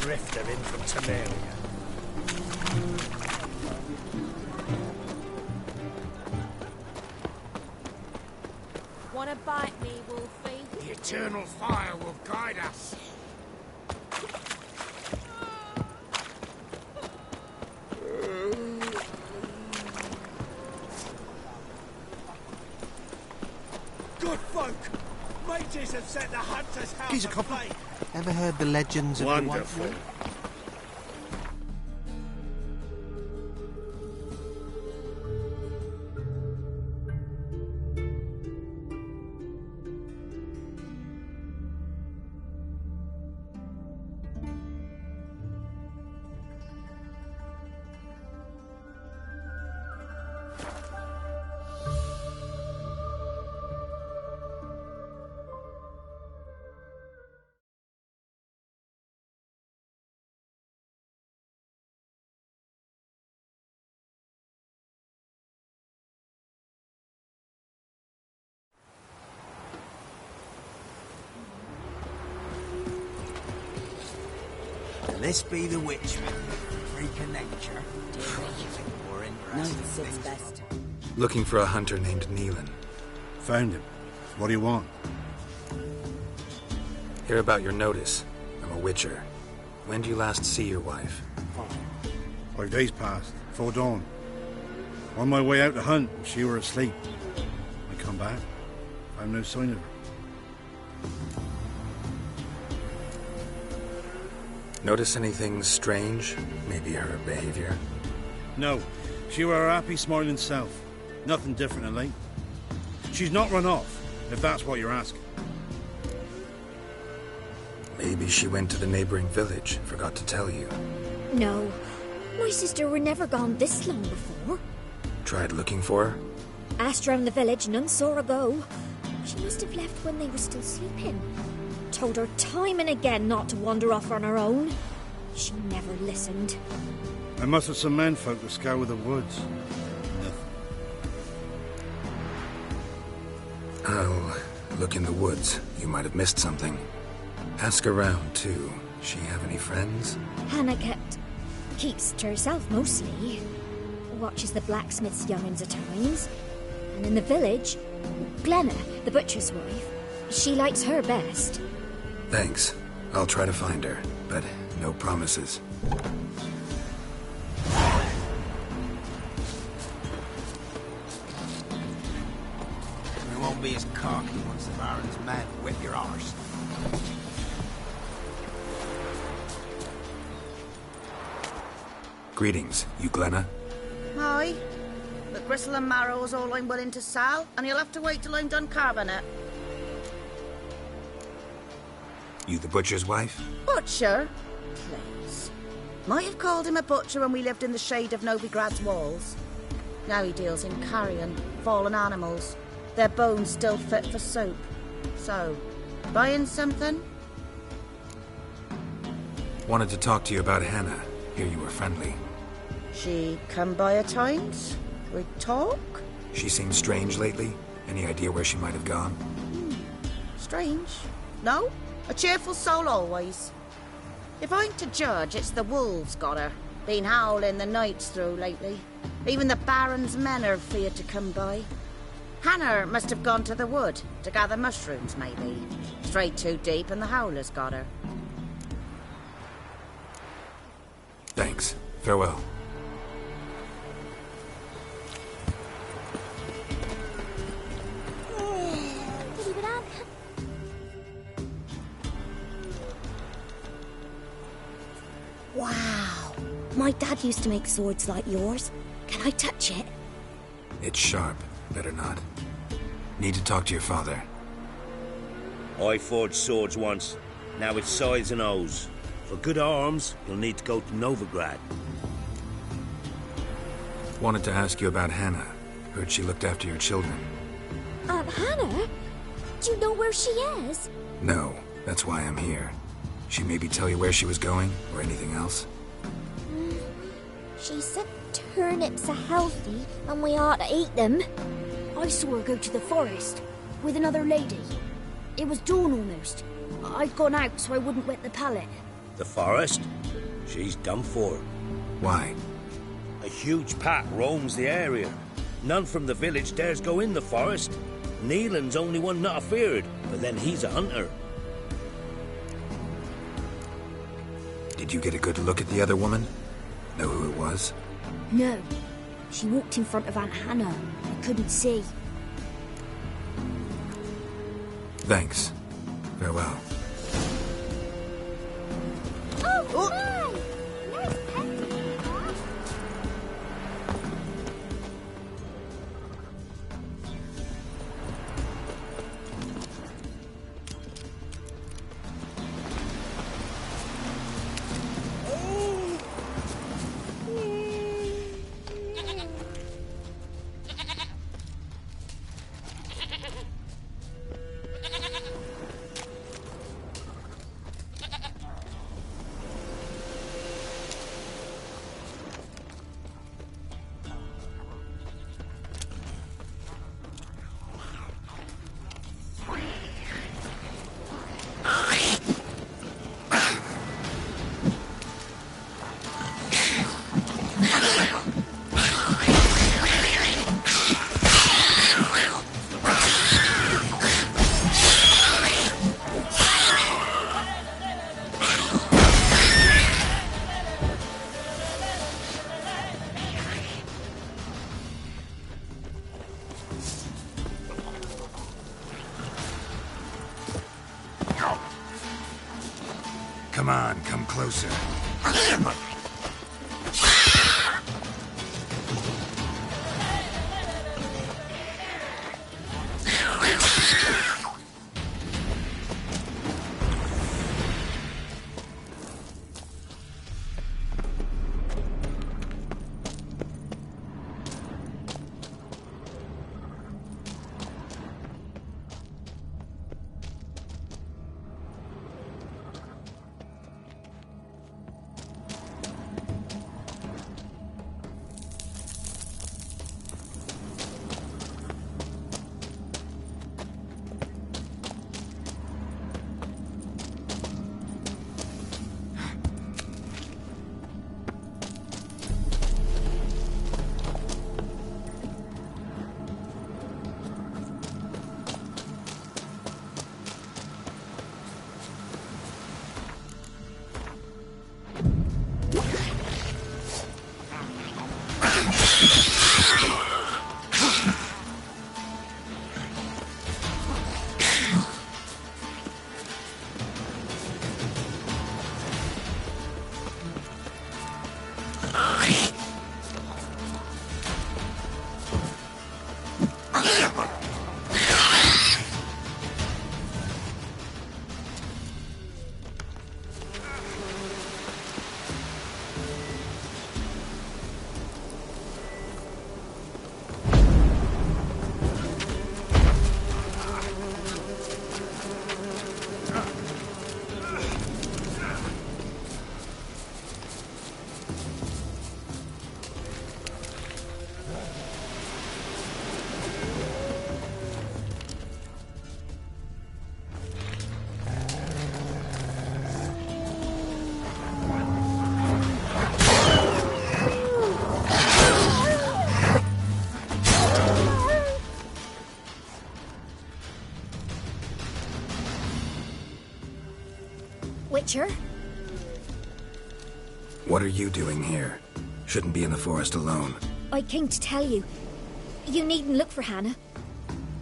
drifter in from Temeria. Wanna bite me, Wolfie? The eternal fire will guide us. Good folk! Mages have set the hunter's house He's a couple. aflame. Ever heard the legends of the White Wonderful. Wolf? This be the witchman, freak of nature. More interesting Sits things. best. Looking for a hunter named Neelan. Found him. What do you want? Hear about your notice. I'm a witcher. When do you last see your wife? 5 days passed, before dawn. On my way out to hunt, she were asleep. I come back, found no sign of her. Notice anything strange? Maybe her behavior? No, she were her happy, smiling self. Nothing different of late. She's not run off, if that's what you're asking. Maybe she went to the neighboring village, forgot to tell you. No, my sister were never gone this long before. Tried looking for her? Asked round the village, none saw her go. She must have left when they were still sleeping. Told her time and again not to wander off on her own. She never listened. I must have some menfolk to scour the woods. Nothing. I'll look in the woods. You might have missed something. Ask around, too. She have any friends? Hannah keeps to herself mostly. Watches the blacksmith's young'uns at times. And in the village, Glenna, the butcher's wife, she likes her best. Thanks. I'll try to find her, but no promises. We won't be as cocky once the Baron's mad whip your arse. Greetings, you Glenna? Aye, but gristle and marrow's all I'm willing to sell, and you'll have to wait till I'm done carving it. You the butcher's wife? Butcher? Please. Might have called him a butcher when we lived in the shade of Novigrad's walls. Now he deals in carrion, fallen animals. Their bones still fit for soup. So, buying something? Wanted to talk to you about Hannah. Hear you were friendly. She come by at times? We talk? She seemed strange lately. Any idea where she might have gone? Strange. No? A cheerful soul always. If I'm to judge, it's the wolves got her. Been howling the nights through lately. Even the Baron's men are feared to come by. Hannah must have gone to the wood to gather mushrooms, maybe. Strayed too deep and the howlers got her. Thanks. Farewell. Wow. My dad used to make swords like yours. Can I touch it? It's sharp. Better not. Need to talk to your father. I forged swords once. Now it's size and O's. For good arms, you'll need to go to Novigrad. Wanted to ask you about Hannah. Heard she looked after your children. Hannah? Do you know where she is? No, that's why I'm here. She maybe tell you where she was going, or anything else? She said turnips are healthy and we ought to eat them. I saw her go to the forest with another lady. It was dawn almost. I'd gone out so I wouldn't wet the pallet. The forest? She's done for. Why? A huge pack roams the area. None from the village dares go in the forest. Neelan's only one not afeared, but then he's a hunter. Did you get a good look at the other woman? Know who it was? No. She walked in front of Aunt Hannah. I couldn't see. Thanks. Farewell. Oh, hi! Nice painting, huh? Come on, come closer. Witcher? What are you doing here? Shouldn't be in the forest alone. I came to tell you. You needn't look for Hannah.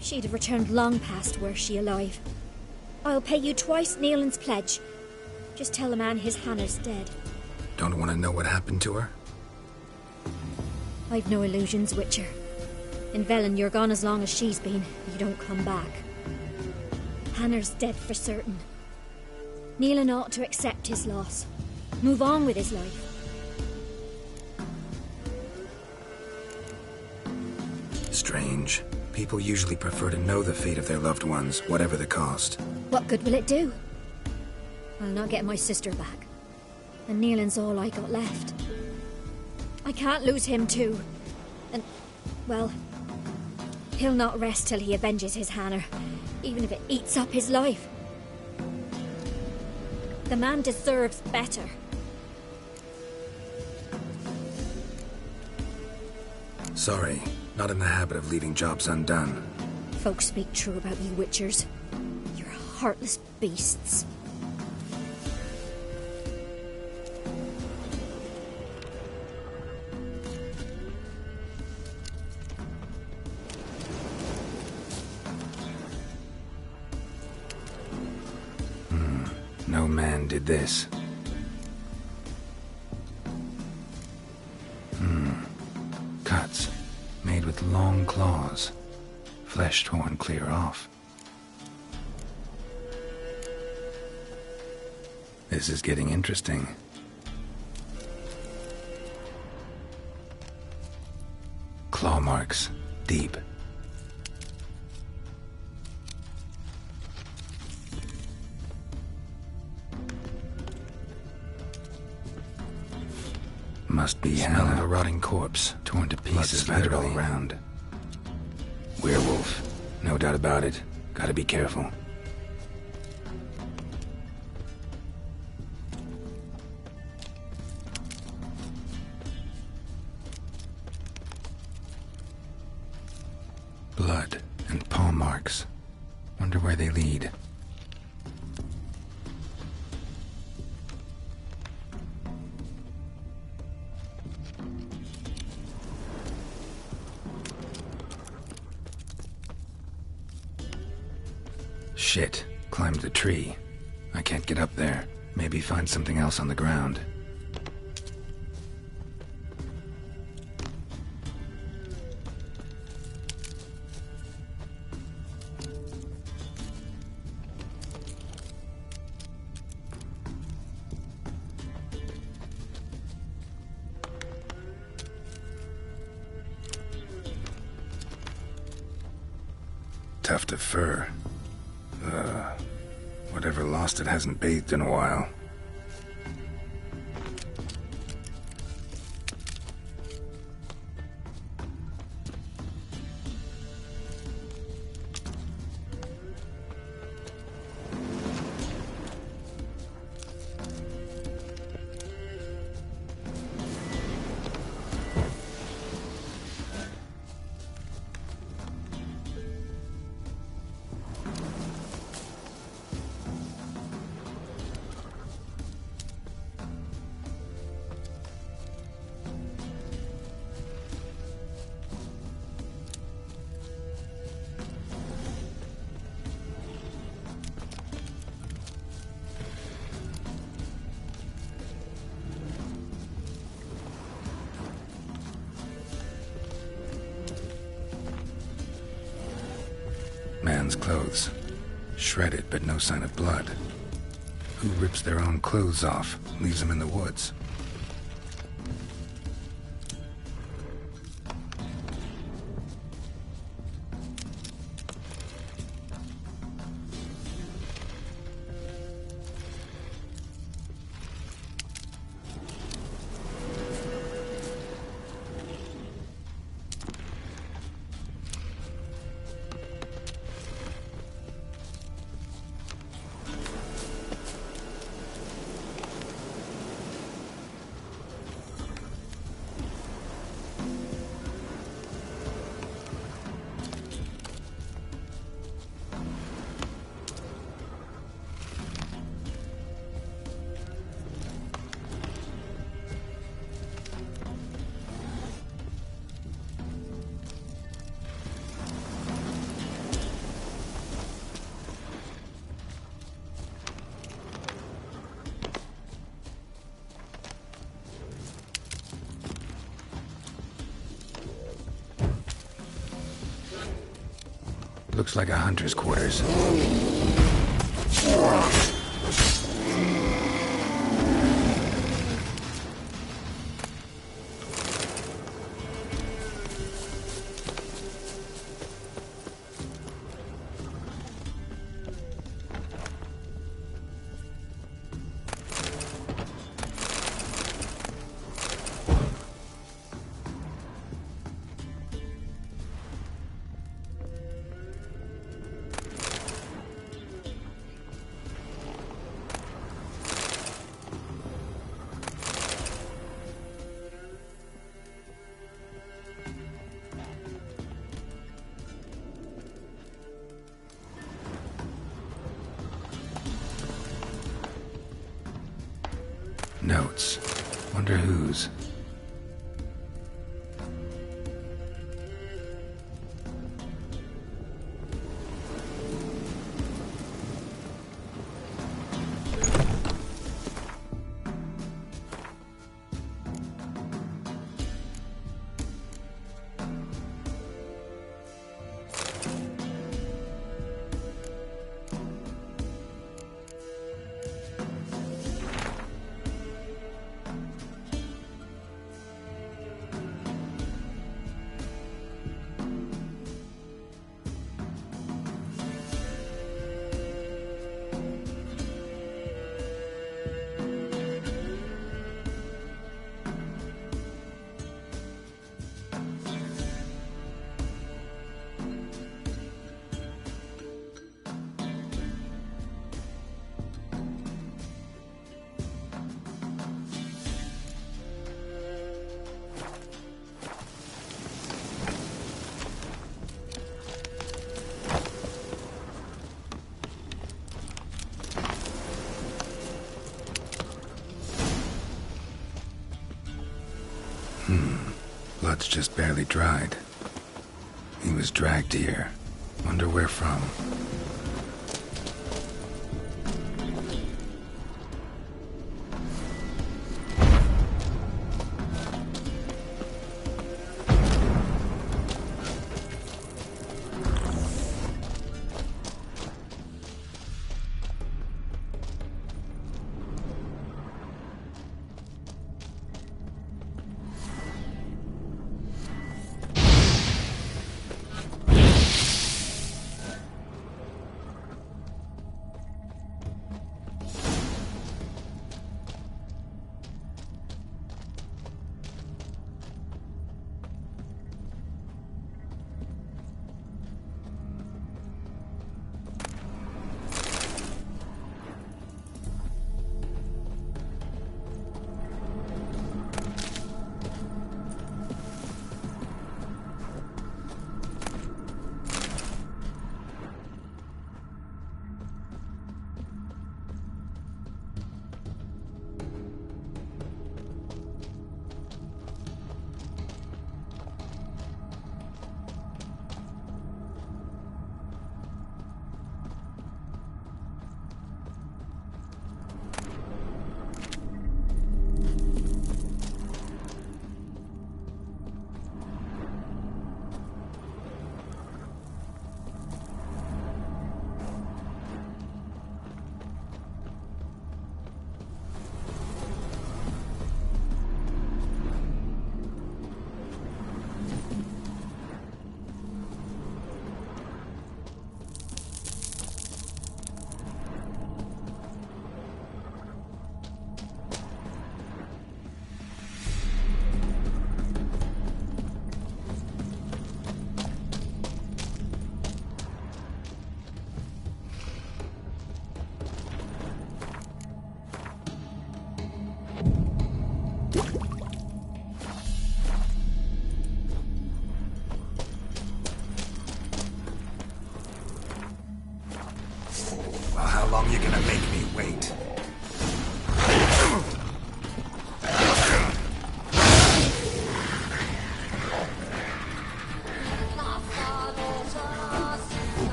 She'd have returned long past were she alive. I'll pay you twice Neelan's pledge. Just tell the man his Hannah's dead. Don't want to know what happened to her? I've no illusions, Witcher. In Velen, you're gone as long as she's been. You don't come back. Hannah's dead for certain. Neelan ought to accept his loss. Move on with his life. Strange. People usually prefer to know the fate of their loved ones, whatever the cost. What good will it do? I'll not get my sister back. And Neelan's all I got left. I can't lose him too. And, well, he'll not rest till he avenges his Hannah, even if it eats up his life. The man deserves better. Sorry, not in the habit of leaving jobs undone. Folks speak true about you Witchers. You're heartless beasts. No man did this. Cuts, made with long claws. Flesh torn clear off. This is getting interesting. Claw marks, deep. Must be smell of a rotting corpse, torn to pieces littered all around. Werewolf, no doubt about it. Gotta be careful. Blood and paw marks. Wonder where they lead. Shit. Climbed the tree. I can't get up there. Maybe find something else on the ground. Tuft of fur. Whatever lost it hasn't bathed in a while. Man's clothes. Shredded, but no sign of blood. Who rips their own clothes off, leaves them in the woods? Looks like a hunter's quarters. Notes. Wonder whose. Blood's just barely dried. He was dragged here. Wonder where from.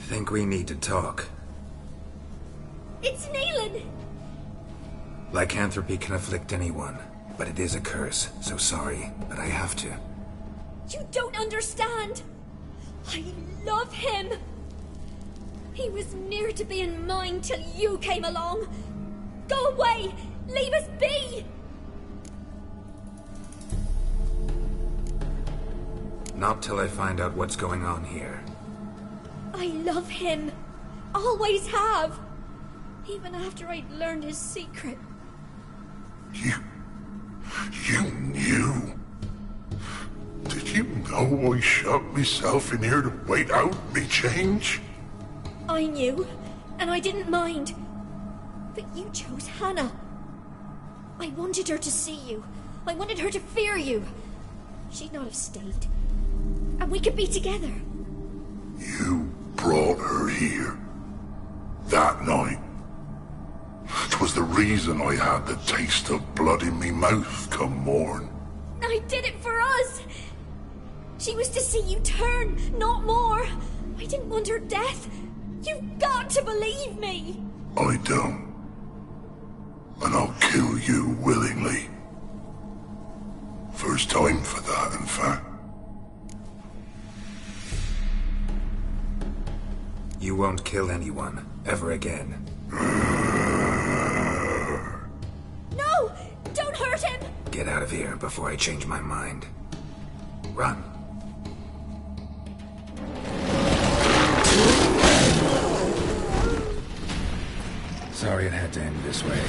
Think we need to talk. It's Neelan! Lycanthropy can afflict anyone, but it is a curse, so sorry, but I have to. You don't understand! I love him! He was near to being mine till you came along! Go away! Leave us be! Not till I find out what's going on here. I love him. Always have. Even after I'd learned his secret. You knew? Did you know I shut myself in here to wait out me change? I knew, and I didn't mind. But you chose Hannah. I wanted her to see you. I wanted her to fear you. She'd not have stayed. And we could be together. You brought her here. That night. 'Twas the reason I had the taste of blood in me mouth come morn. I did it for us. She was to see you turn, not more. I didn't want her death. You've got to believe me. I don't. And I'll kill you willingly. First time for that, in fact. You won't kill anyone, ever again. No! Don't hurt him! Get out of here before I change my mind. Run. Sorry it had to end this way.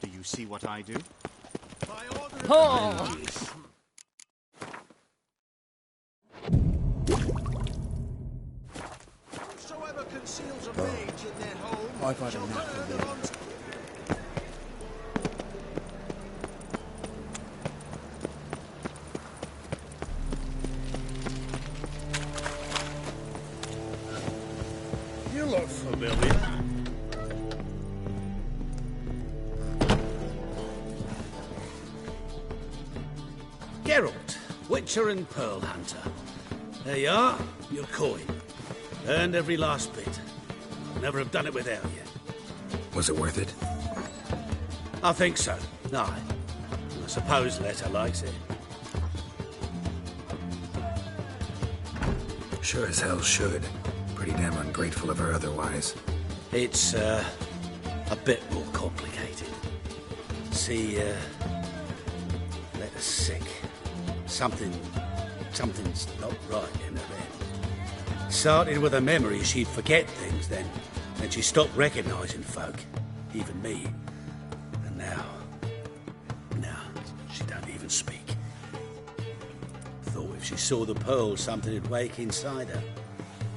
Do you see what I do? Oh! Whosoever conceals a mage in their home I've had shall enough bear of the this. monster. You look familiar. Geralt, Witcher and Pearl Hunter. There you are, your coin. Earned every last bit. Never have done it without you. Was it worth it? I think so. Aye. I suppose Letta likes it. Sure as hell should. Pretty damn ungrateful of her otherwise. It's, a bit more complicated. See, Letta's sick. Something's not right in her head. Started with a memory she'd forget things, then she stopped recognising folk, even me. And now she don't even speak. Thought if she saw the pearl, something would wake inside her.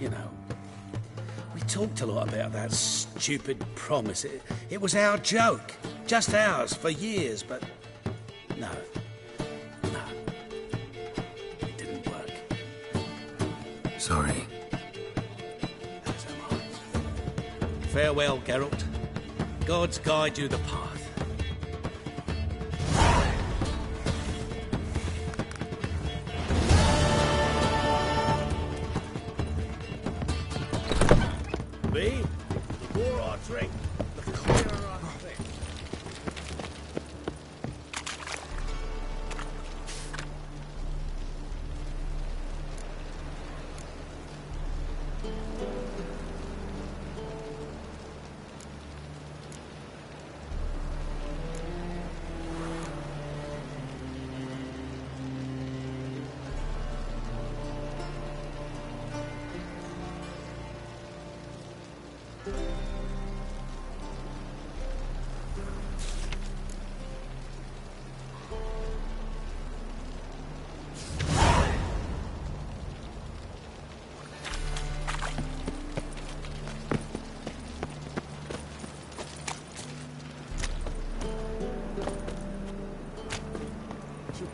You know, we talked a lot about that stupid promise. It was our joke. Just ours for years, but no. It didn't work. Sorry. As am I. Farewell, Geralt. Gods guide you the path. Me? The more I drink, the clearer I think.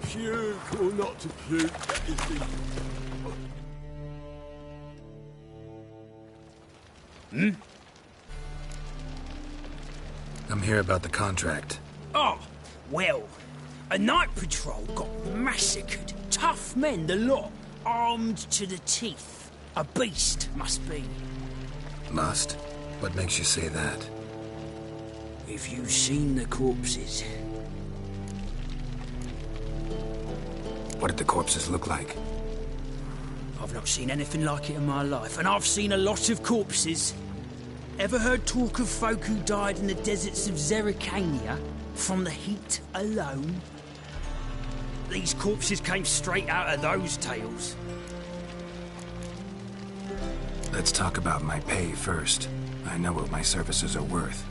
Puke or not to puke, that is the... I'm here about the contract. Oh, well, a night patrol got massacred. Tough men, the lot, armed to the teeth. A beast, must be. Must? What makes you say that? Have you seen the corpses? What did the corpses look like? I've not seen anything like it in my life, and I've seen a lot of corpses. Ever heard talk of folk who died in the deserts of Zerrikania from the heat alone? These corpses came straight out of those tales. Let's talk about my pay first. I know what my services are worth.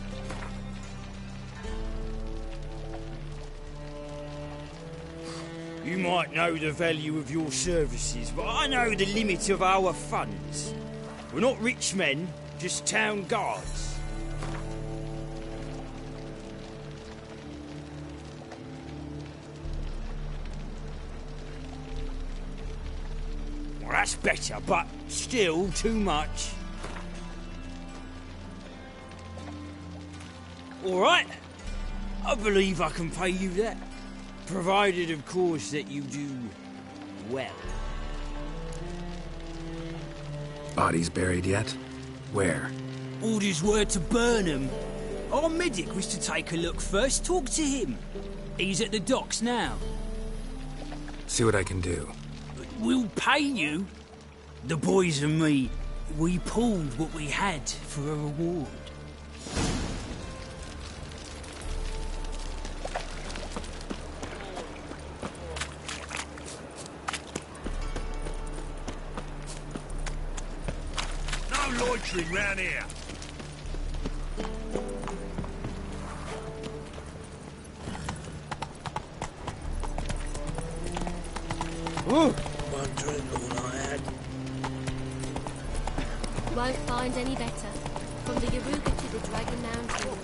You might know the value of your services, but I know the limit of our funds. We're not rich men, just town guards. Well, that's better, but still too much. All right, I believe I can pay you that. Provided, of course, that you do well. Bodies buried yet? Where? Orders were to burn them. Our medic was to take a look first. Talk to him. He's at the docks now. See what I can do. But we'll pay you. The boys and me, we pulled what we had for a reward. Loitering round here. One drink all I had. Won't find any better. From the Yaruga to the Dragon Mountain.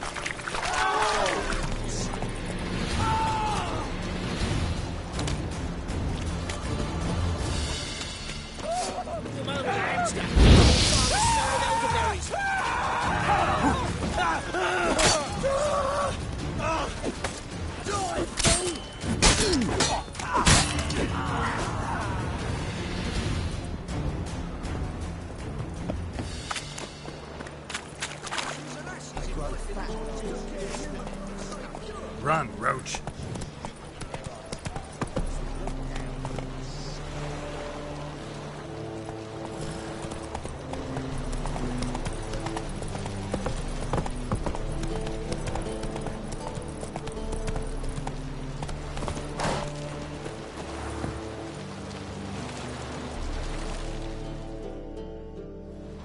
Run, Roach.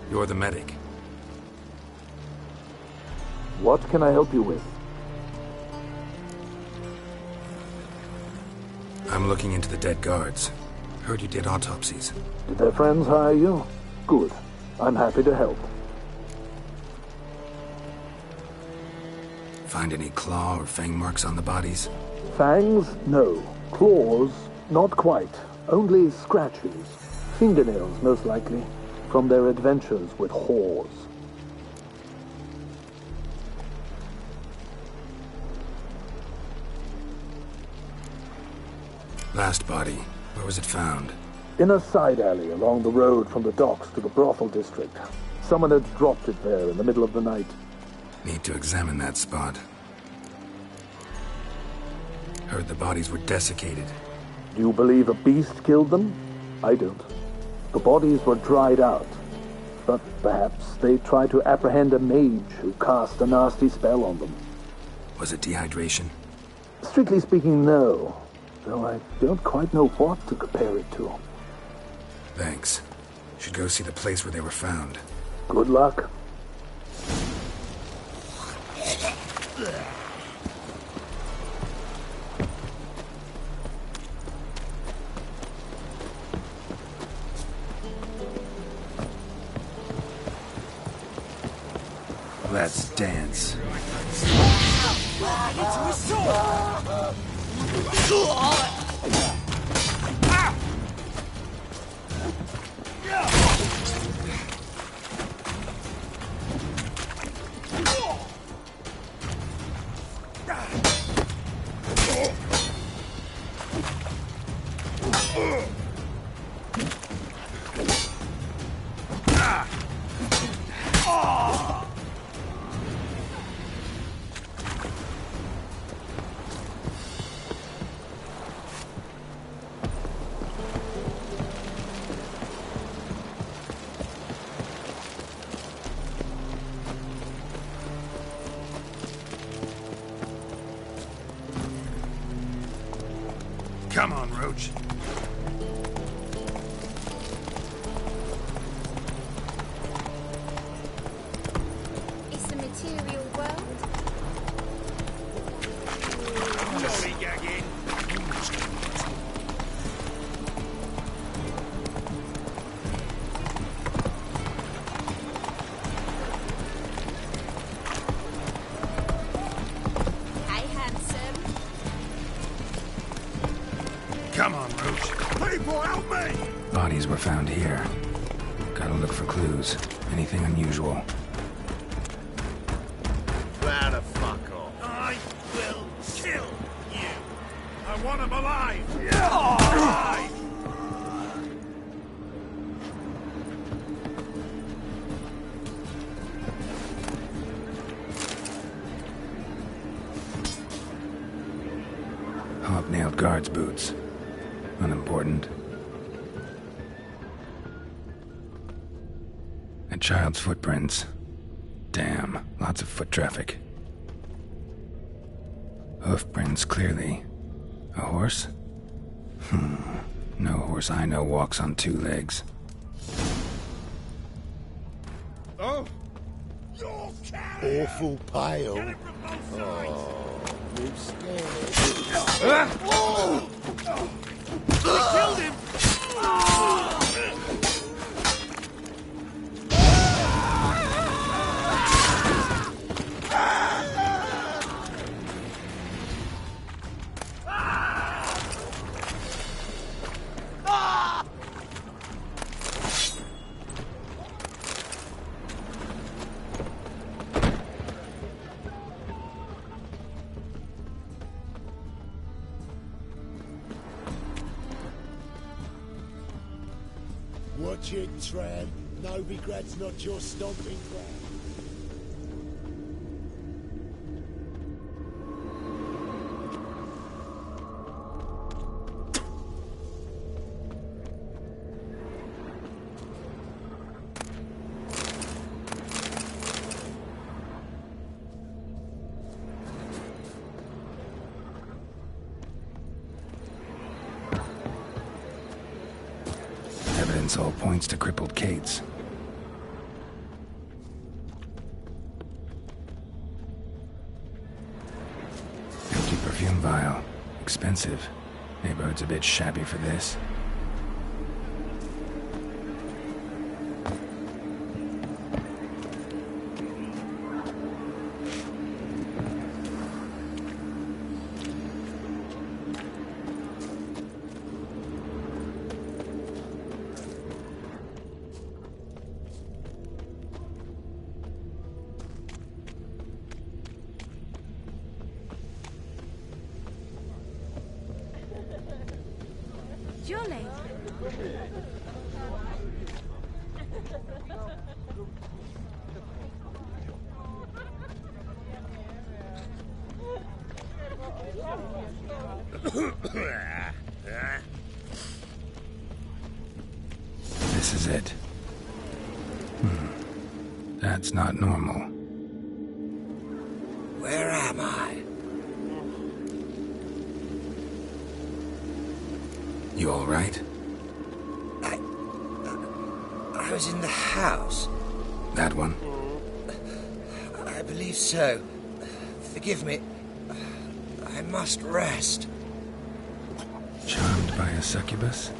You're the medic. What can I help you with? I'm looking into the dead guards. Heard you did autopsies. Did their friends hire you? Good. I'm happy to help. Find any claw or fang marks on the bodies? Fangs? No. Claws? Not quite. Only scratches. Fingernails, most likely, from their adventures with whores. Last body. Where was it found? In a side alley along the road from the docks to the brothel district. Someone had dropped it there in the middle of the night. Need to examine that spot. Heard the bodies were desiccated. Do you believe a beast killed them? I don't. The bodies were dried out. But perhaps they tried to apprehend a mage who cast a nasty spell on them. Was it dehydration? Strictly speaking, no. Though I don't quite know what to compare it to. Thanks. Should go see the place where they were found. Good luck. Let's dance. Come on, Roach. It's a material world. Lollygagging. Hey, handsome. Come on, Roach. People, help me! Bodies were found here. Gotta look for clues. Anything unusual. Where the fuck off? I will kill you. I want him alive. Alive! Hobnailed guards' boots. Unimportant. A child's footprints. Damn, lots of foot traffic. Hoof prints, clearly. A horse? No horse I know walks on two legs. Oh! You're carrying! Awful pale. Oh, you scared. We killed him! Watch it, tramp. Novigrad's not your stomping ground. Evidence all points to crippled Kate's. Empty perfume vial. Expensive. Neighborhood's a bit shabby for this. Jolly. This is it. That's not normal. Where am I? You all right? I was in the house. That one? I believe so. Forgive me. I must rest. Charmed by a succubus?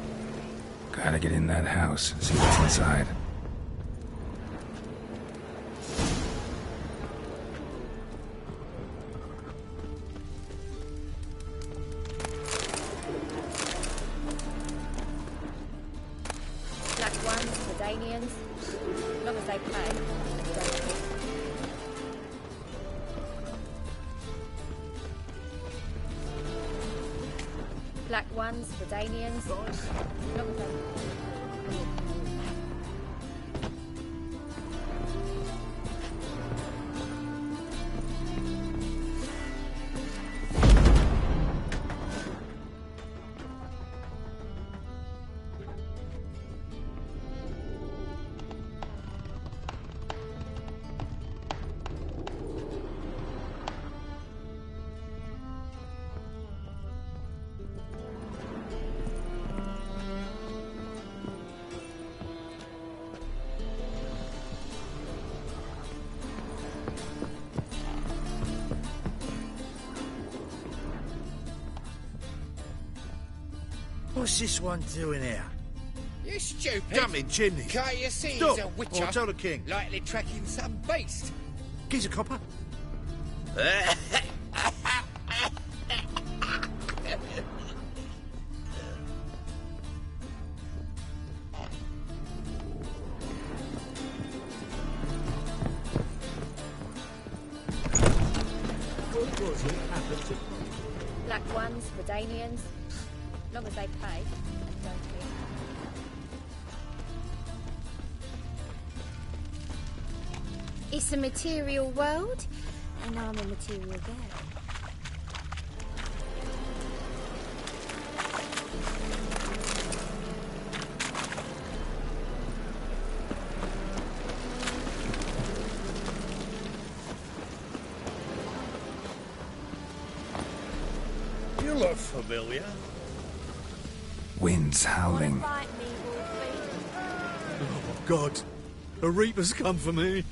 Gotta get in that house, see what's inside. Black ones, Redanians, as long as they pay. Black ones, Redanians, as long as they What's this one doing here? You stupid! Dumping chimneys. Can't you see Stop, he's a witcher? or I'll tell the king. Likely tracking some beast. Gee's a copper. What was it happened to... Black ones, Redanians, as long as they pay. Don't we? It's a material world, and I'm a material girl. You look familiar. Wind's howling. Oh, God. A reaper's come for me.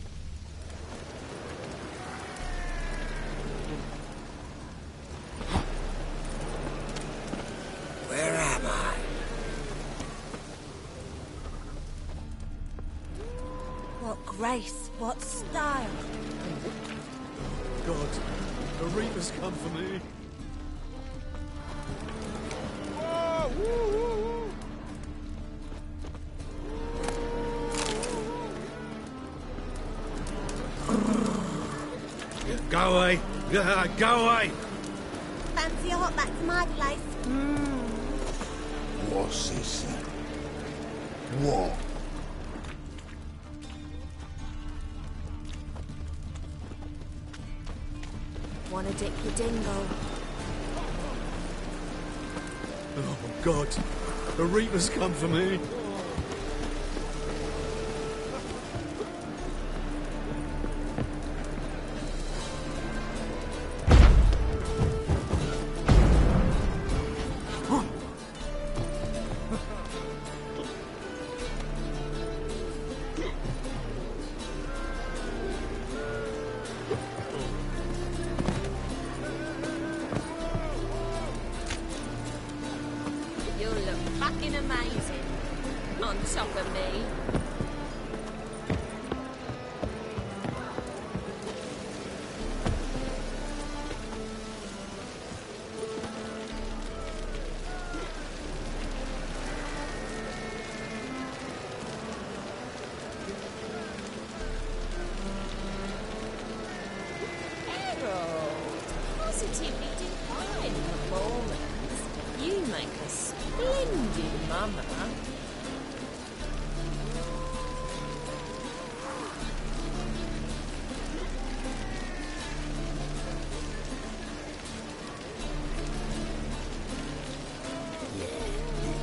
Where am I? What grace, what style. God. A reaper's come for me. Go away! Go away! Fancy a hot back to my place? What's this then? What? Wanna dip your dingle? Oh, God. A reaper's come for me. You'll look fucking amazing on top of me. Harold, positively divine performance. You make a splendid Splendid, Mama.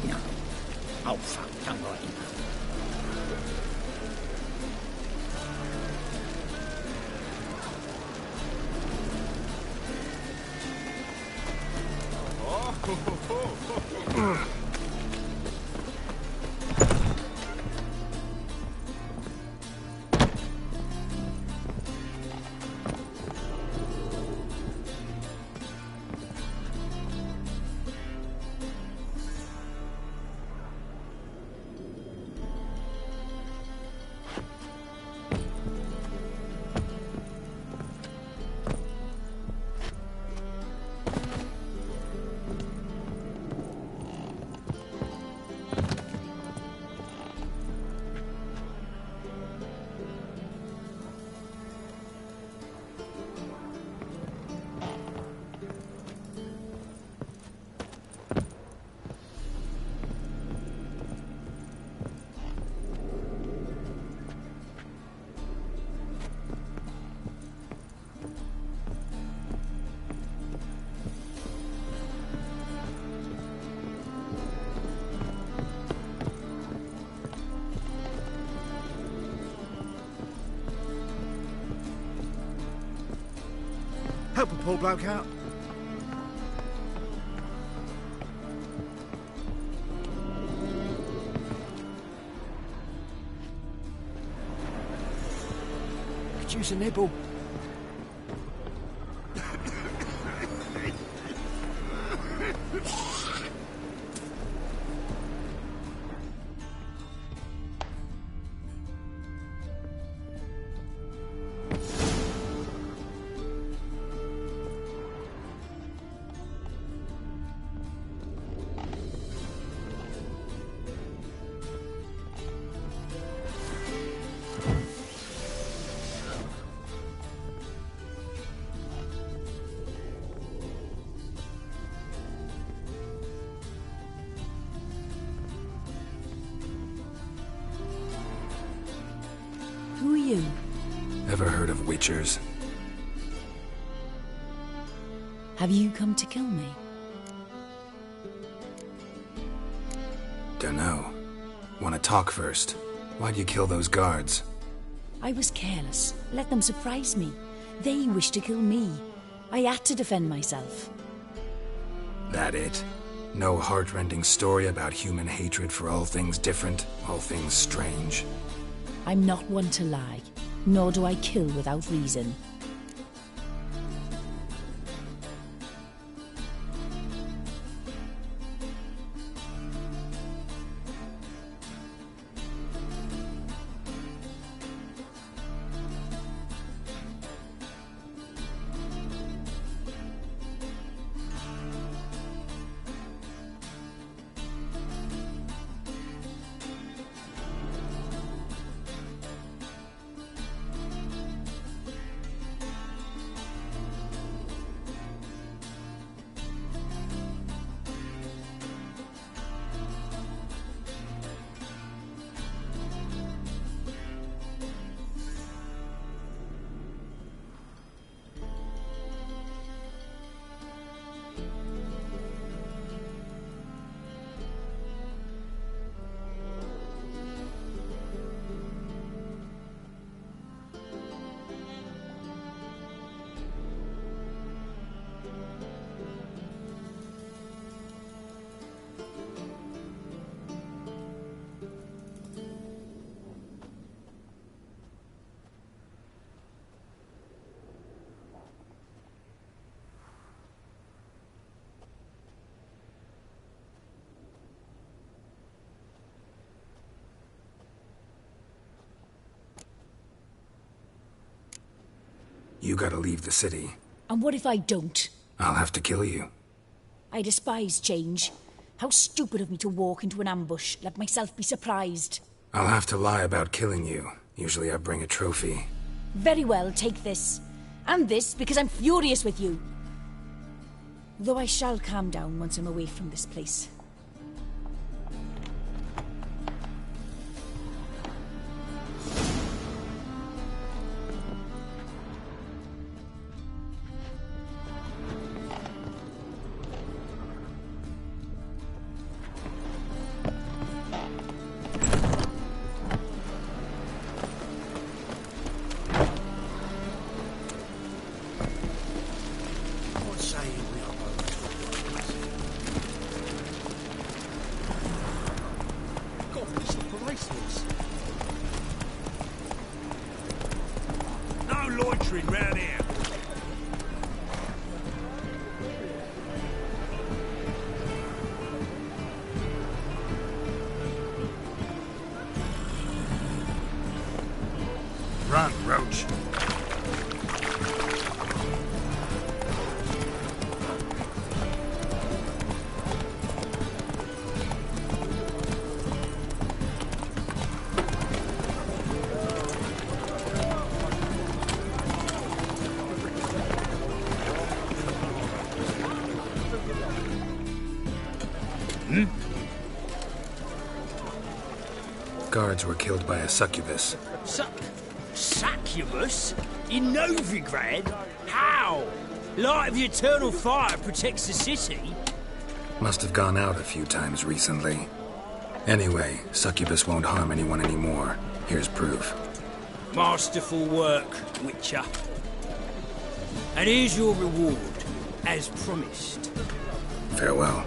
No. Oh, fuck, don't write him. Help a poor bloke out. Could use a nibble. Who are you? Ever heard of Witchers? Have you come to kill me? Dunno. Wanna talk first? Why'd you kill those guards? I was careless. Let them surprise me. They wished to kill me. I had to defend myself. That it? No heartrending story about human hatred for all things different, all things strange? I'm not one to lie, nor do I kill without reason. You gotta leave the city. And what if I don't? I'll have to kill you. I despise change. How stupid of me to walk into an ambush, let myself be surprised. I'll have to lie about killing you. Usually I bring a trophy. Very well, take this. And this, because I'm furious with you. Though I shall calm down once I'm away from this place. hatred round here. Run, Roach. Guards were killed by a succubus. Succubus? In Novigrad? How? Light of the eternal fire protects the city? Must have gone out a few times recently. Anyway, succubus won't harm anyone anymore. Here's proof. Masterful work, Witcher. And here's your reward, as promised. Farewell.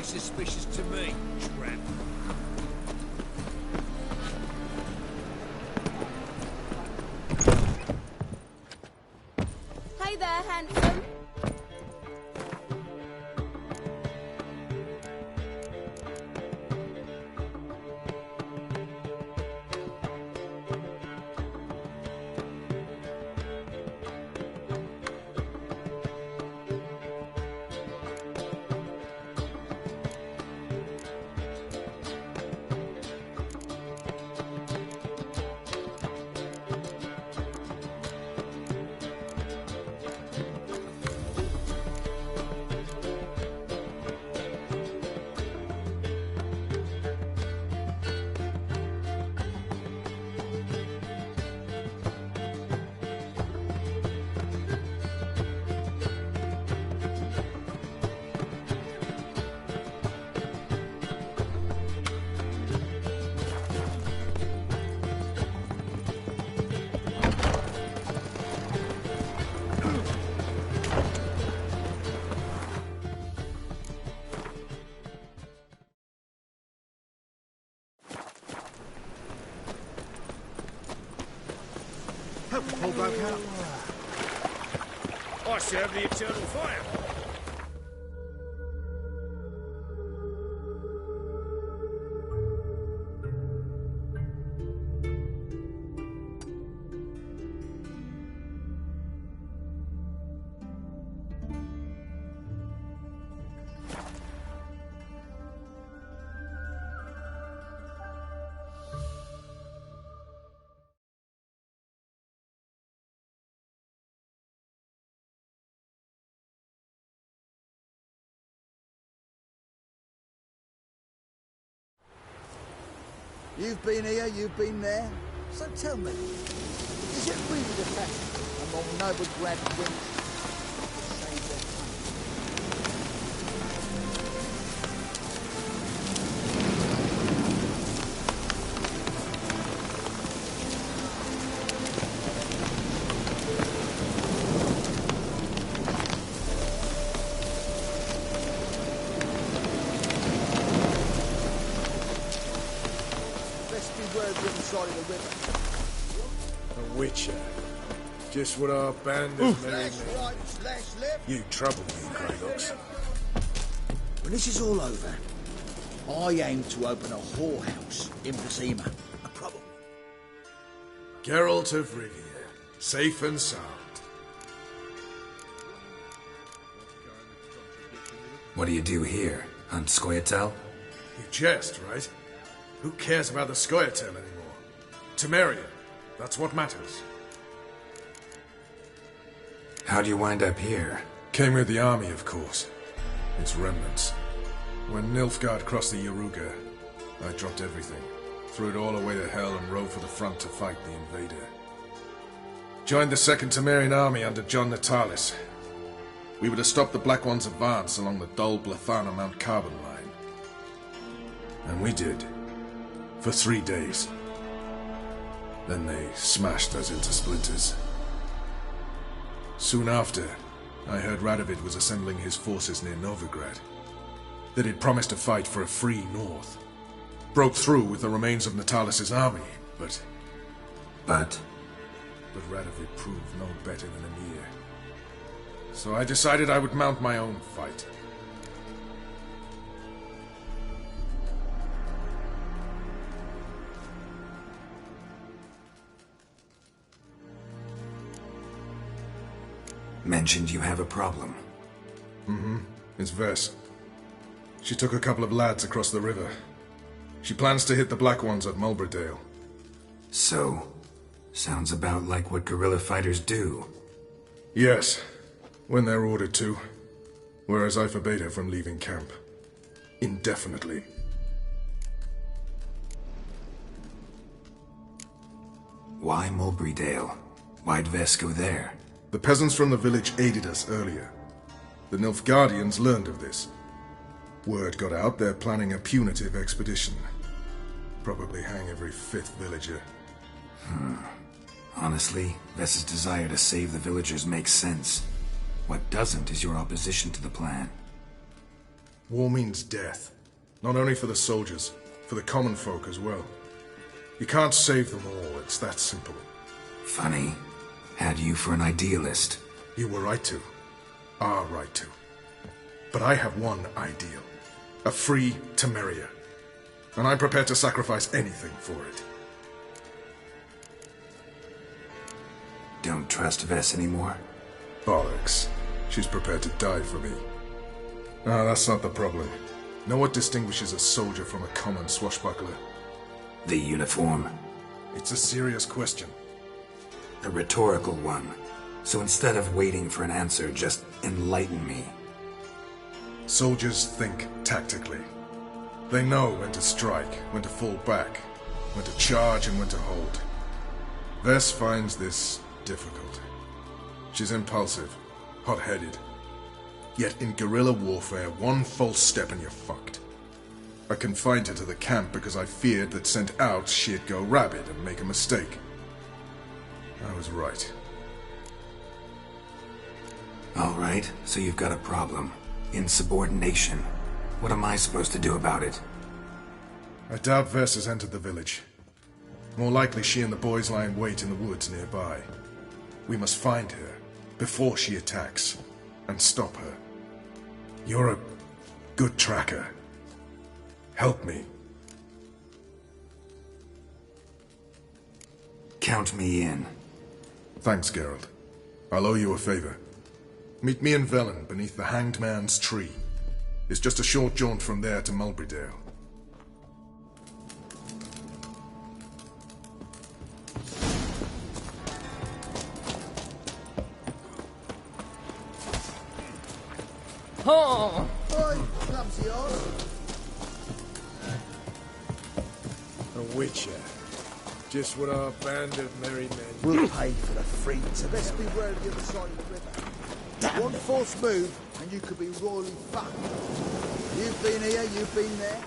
Suspicious to me, tramp. Hey there, handsome. All broke out. I serve the eternal fire. You've been here, you've been there. So tell me, is it really the fact among Novigrad women to save their time? Best beware of the other side of the river. A witcher. Just what our band of merry Less men. right, less left. You trouble me, Kratos. When this is all over, I aim to open a whorehouse in Vizima. A problem. Geralt of Rivia, safe and sound. What do you do here? Hunt Scoia'tael? You jest, right? Who cares about the Scoia'tael anymore? Temeria. That's what matters. How'd you wind up here? Came with the army, of course. Its remnants. When Nilfgaard crossed the Yaruga, I dropped everything. Threw it all away to hell and rode for the front to fight the invader. Joined the Second Temerian army under John Natalis. We were to stop the Black One's advance along the Dol Blathana Mount Carbon line. And we did. For 3 days. Then they smashed us into splinters. Soon after, I heard Radovid was assembling his forces near Novigrad. That he'd promised to fight for a free North. Broke through with the remains of Natalis' army, but Radovid proved no better than Emir. So I decided I would mount my own fight. Mentioned you have a problem. Mm-hmm. It's Vess. She took a couple of lads across the river. She plans to hit the Black Ones at Mulbridale. So, sounds about like what guerrilla fighters do. Yes, when they're ordered to. Whereas I forbade her from leaving camp. Indefinitely. Why Mulbridale? Why'd Vess go there? The peasants from the village aided us earlier. The Nilfgaardians learned of this. Word got out they're planning a punitive expedition. Probably hang every 5th villager. Honestly, Vess's desire to save the villagers makes sense. What doesn't is your opposition to the plan. War means death. Not only for the soldiers, for the common folk as well. You can't save them all, it's that simple. Funny. Had you for an idealist. You were right to. Are right to. But I have one ideal. A free Temeria. And I'm prepared to sacrifice anything for it. Don't trust Vess anymore? Bollocks. She's prepared to die for me. Ah, that's not the problem. Know what distinguishes a soldier from a common swashbuckler? The uniform. It's a serious question. A rhetorical one. So instead of waiting for an answer, just enlighten me. Soldiers think tactically. They know when to strike, when to fall back, when to charge and when to hold. Vess finds this difficult. She's impulsive, hot-headed. Yet in guerrilla warfare, one false step and you're fucked. I confined her to the camp because I feared that sent out she'd go rabid and make a mistake. I was right. Alright, so you've got a problem. Insubordination. What am I supposed to do about it? I doubt Vess has entered the village. More likely she and the boys lie in wait in the woods nearby. We must find her before she attacks and stop her. You're a good tracker. Help me. Count me in. Thanks, Geralt. I'll owe you a favor. Meet me in Velen beneath the Hanged Man's tree. It's just a short jaunt from there to Mulbridale. Oh! Oi, clumsy old. A witcher. Just what our band of merry men... We'll pay for the free. So best beware of the other side of the river. One false move, and you could be royally fucked. You've been here, you've been there.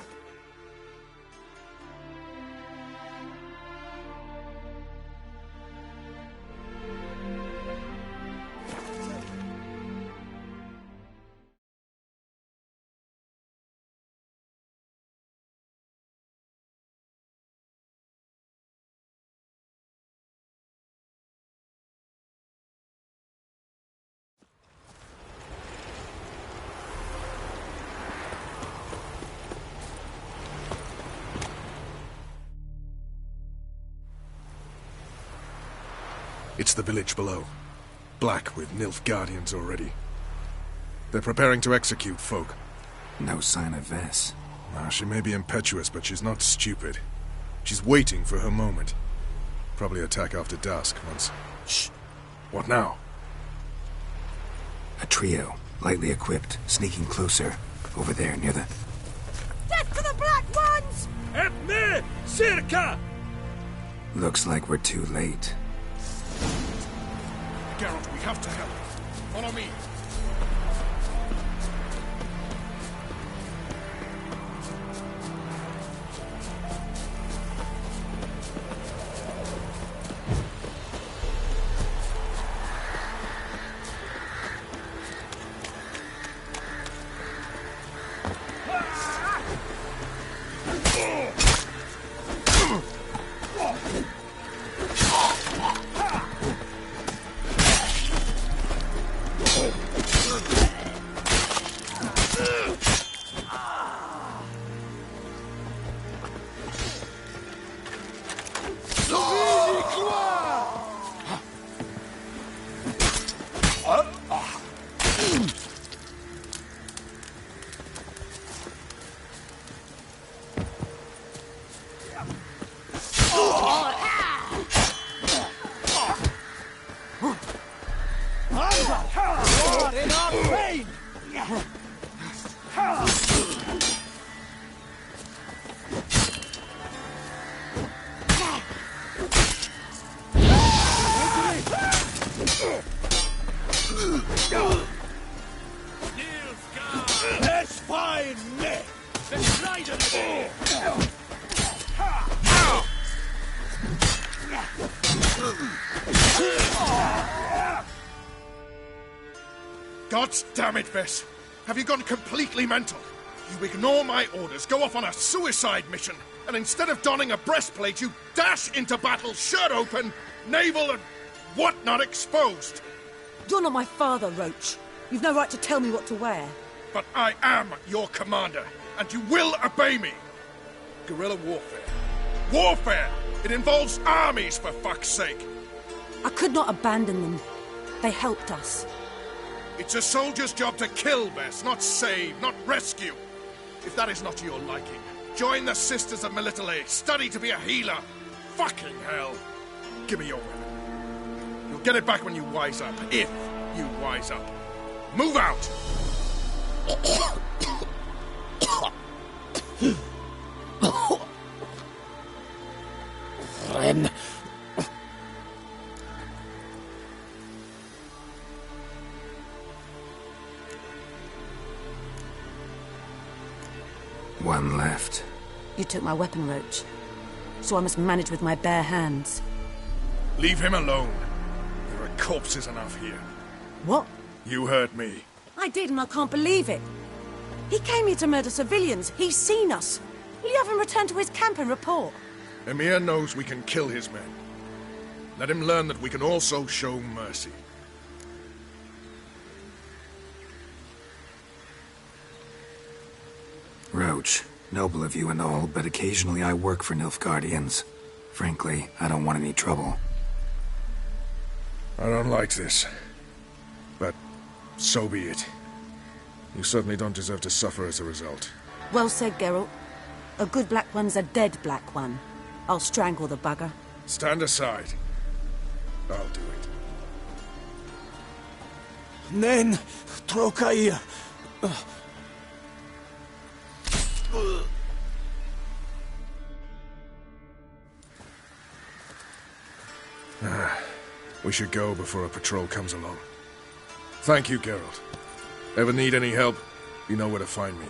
It's the village below. Black with Nilfgaardians already. They're preparing to execute folk. No sign of Vess. She may be impetuous, but she's not stupid. She's waiting for her moment. Probably attack after dusk once... Shh! What now? A trio, lightly equipped, sneaking closer. Over there, near the... Death to the Black Ones! Help me! Circa! Looks like we're too late. Geralt, we have to help. Follow me. Let's find me! Let's ride it! God damn it, Vess! Have you gone completely mental? You ignore my orders, go off on a suicide mission, and instead of donning a breastplate, you dash into battle, shirt open, navel and whatnot exposed. You're not my father, Roach. You've no right to tell me what to wear. But I am your commander, and you will obey me. Guerrilla warfare. Warfare! It involves armies, for fuck's sake. I could not abandon them. They helped us. It's a soldier's job to kill, Vess, not save, not rescue. If that is not to your liking, join the Sisters of Melitele. Study to be a healer. Fucking hell. Give me your weapon. You'll get it back when you wise up, if you wise up. Move out! Ren. One left. You took my weapon, Roach. So I must manage with my bare hands. Leave him alone. There are corpses enough here. What? You heard me. I did, and I can't believe it. He came here to murder civilians. He's seen us. Will you have him return to his camp and report? Emir knows we can kill his men. Let him learn that we can also show mercy. Roach, noble of you and all, but occasionally I work for Nilfgaardians. Frankly, I don't want any trouble. I don't like this. But so be it. You certainly don't deserve to suffer as a result. Well said, Geralt. A good Black One's a dead Black One. I'll strangle the bugger. Stand aside. I'll do it. Nen, Trokair. We should go before a patrol comes along. Thank you, Geralt. Ever need any help, you know where to find me.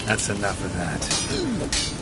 That's enough of that.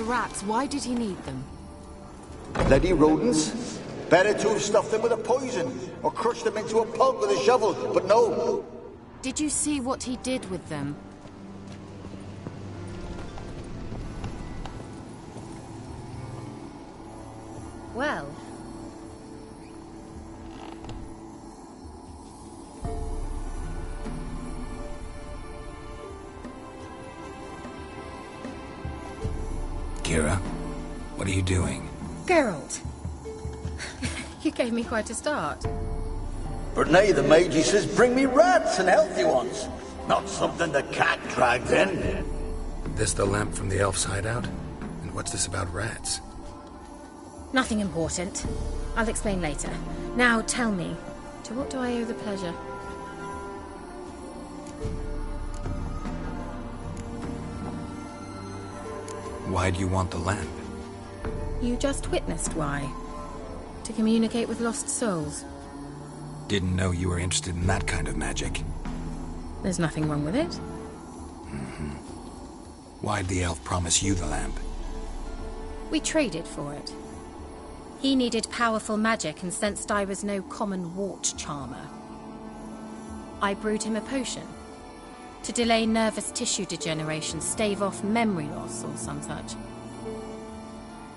Rats, why did he need them? Bloody rodents. Better to have stuffed them with a poison, or crushed them into a pulp with a shovel, but no. Did you see what he did with them? Well... Kira, what are you doing? Geralt. You gave me quite a start. But now the mage, he says, bring me rats and healthy ones. Not something the cat dragged in. This the lamp from the elf's hideout? And what's this about rats? Nothing important. I'll explain later. Now tell me, to what do I owe the pleasure? Why do you want the lamp? You just witnessed why. To communicate with lost souls. Didn't know you were interested in that kind of magic. There's nothing wrong with it. Mm-hmm. Why'd the elf promise you the lamp? We traded for it. He needed powerful magic and sensed I was no common wart charmer. I brewed him a potion. To delay nervous tissue degeneration, stave off memory loss or some such.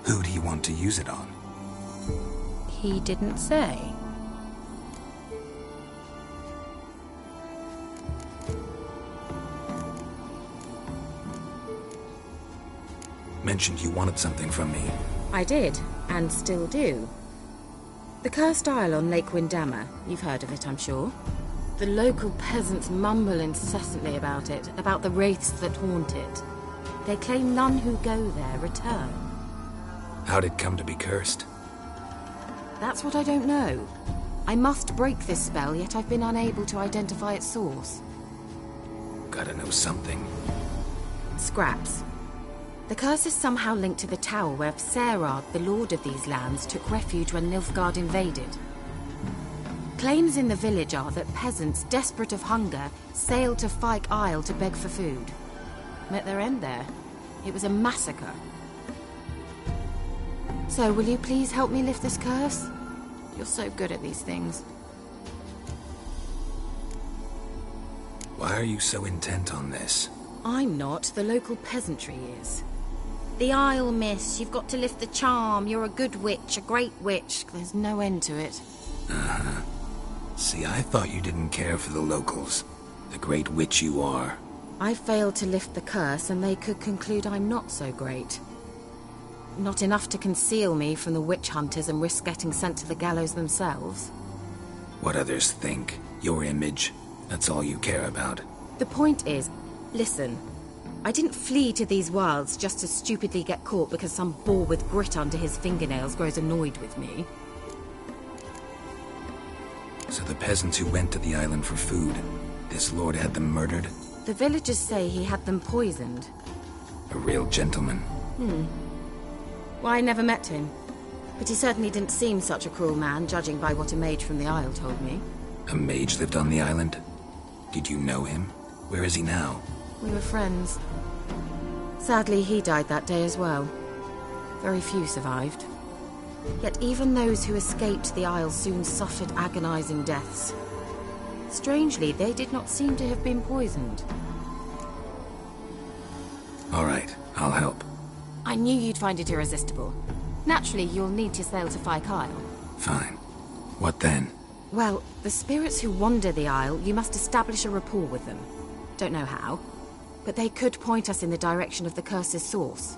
Who'd he want to use it on? He didn't say. Mentioned you wanted something from me. I did, and still do. The Cursed Isle on Lake Windammer. You've heard of it, I'm sure. The local peasants mumble incessantly about it, about the wraiths that haunt it. They claim none who go there return. How'd it come to be cursed? That's what I don't know. I must break this spell, yet I've been unable to identify its source. Gotta know something. Scraps. The curse is somehow linked to the tower where Serad, the lord of these lands, took refuge when Nilfgaard invaded. Claims in the village are that peasants, desperate of hunger, sailed to Fyke Isle to beg for food. Met their end there. It was a massacre. So, will you please help me lift this curse? You're so good at these things. Why are you so intent on this? I'm not. The local peasantry is. The Isle, miss. You've got to lift the charm. You're a good witch, a great witch. There's no end to it. Uh-huh. See, I thought you didn't care for the locals. The great witch you are. I failed to lift the curse, and they could conclude I'm not so great. Not enough to conceal me from the witch hunters and risk getting sent to the gallows themselves. What others think, your image, that's all you care about. The point is, listen, I didn't flee to these wilds just to stupidly get caught because some boar with grit under his fingernails grows annoyed with me. So the peasants who went to the island for food, this lord had them murdered? The villagers say he had them poisoned. A real gentleman. Well, I never met him. But he certainly didn't seem such a cruel man, judging by what a mage from the Isle told me. A mage lived on the island? Did you know him? Where is he now? We were friends. Sadly, he died that day as well. Very few survived. Yet even those who escaped the Isle soon suffered agonizing deaths. Strangely, they did not seem to have been poisoned. All right, I'll help. I knew you'd find it irresistible. Naturally, you'll need to sail to Fyke Isle. Fine. What then? Well, the spirits who wander the Isle, you must establish a rapport with them. Don't know how, but they could point us in the direction of the curse's source.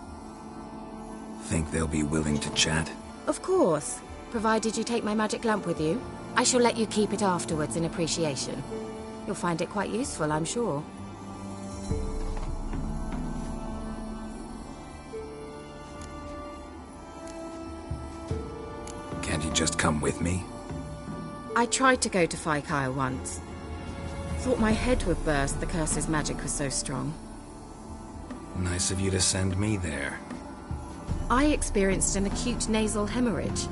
Think they'll be willing to chat? Of course, provided you take my magic lamp with you. I shall let you keep it afterwards in appreciation. You'll find it quite useful, I'm sure. Can't you just come with me? I tried to go to Fyke Isle once. Thought my head would burst, the curse's magic was so strong. Nice of you to send me there. I experienced an acute nasal hemorrhage.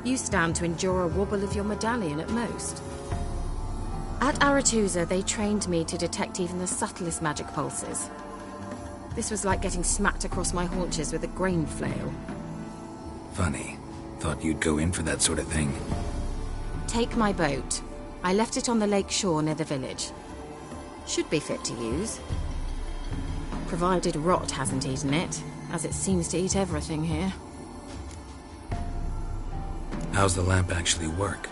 You stand to endure a wobble of your medallion at most. At Aretusa, they trained me to detect even the subtlest magic pulses. This was like getting smacked across my haunches with a grain flail. Funny. Thought you'd go in for that sort of thing. Take my boat. I left it on the lake shore near the village. Should be fit to use. Provided rot hasn't eaten it, as it seems to eat everything here. How's the lamp actually work?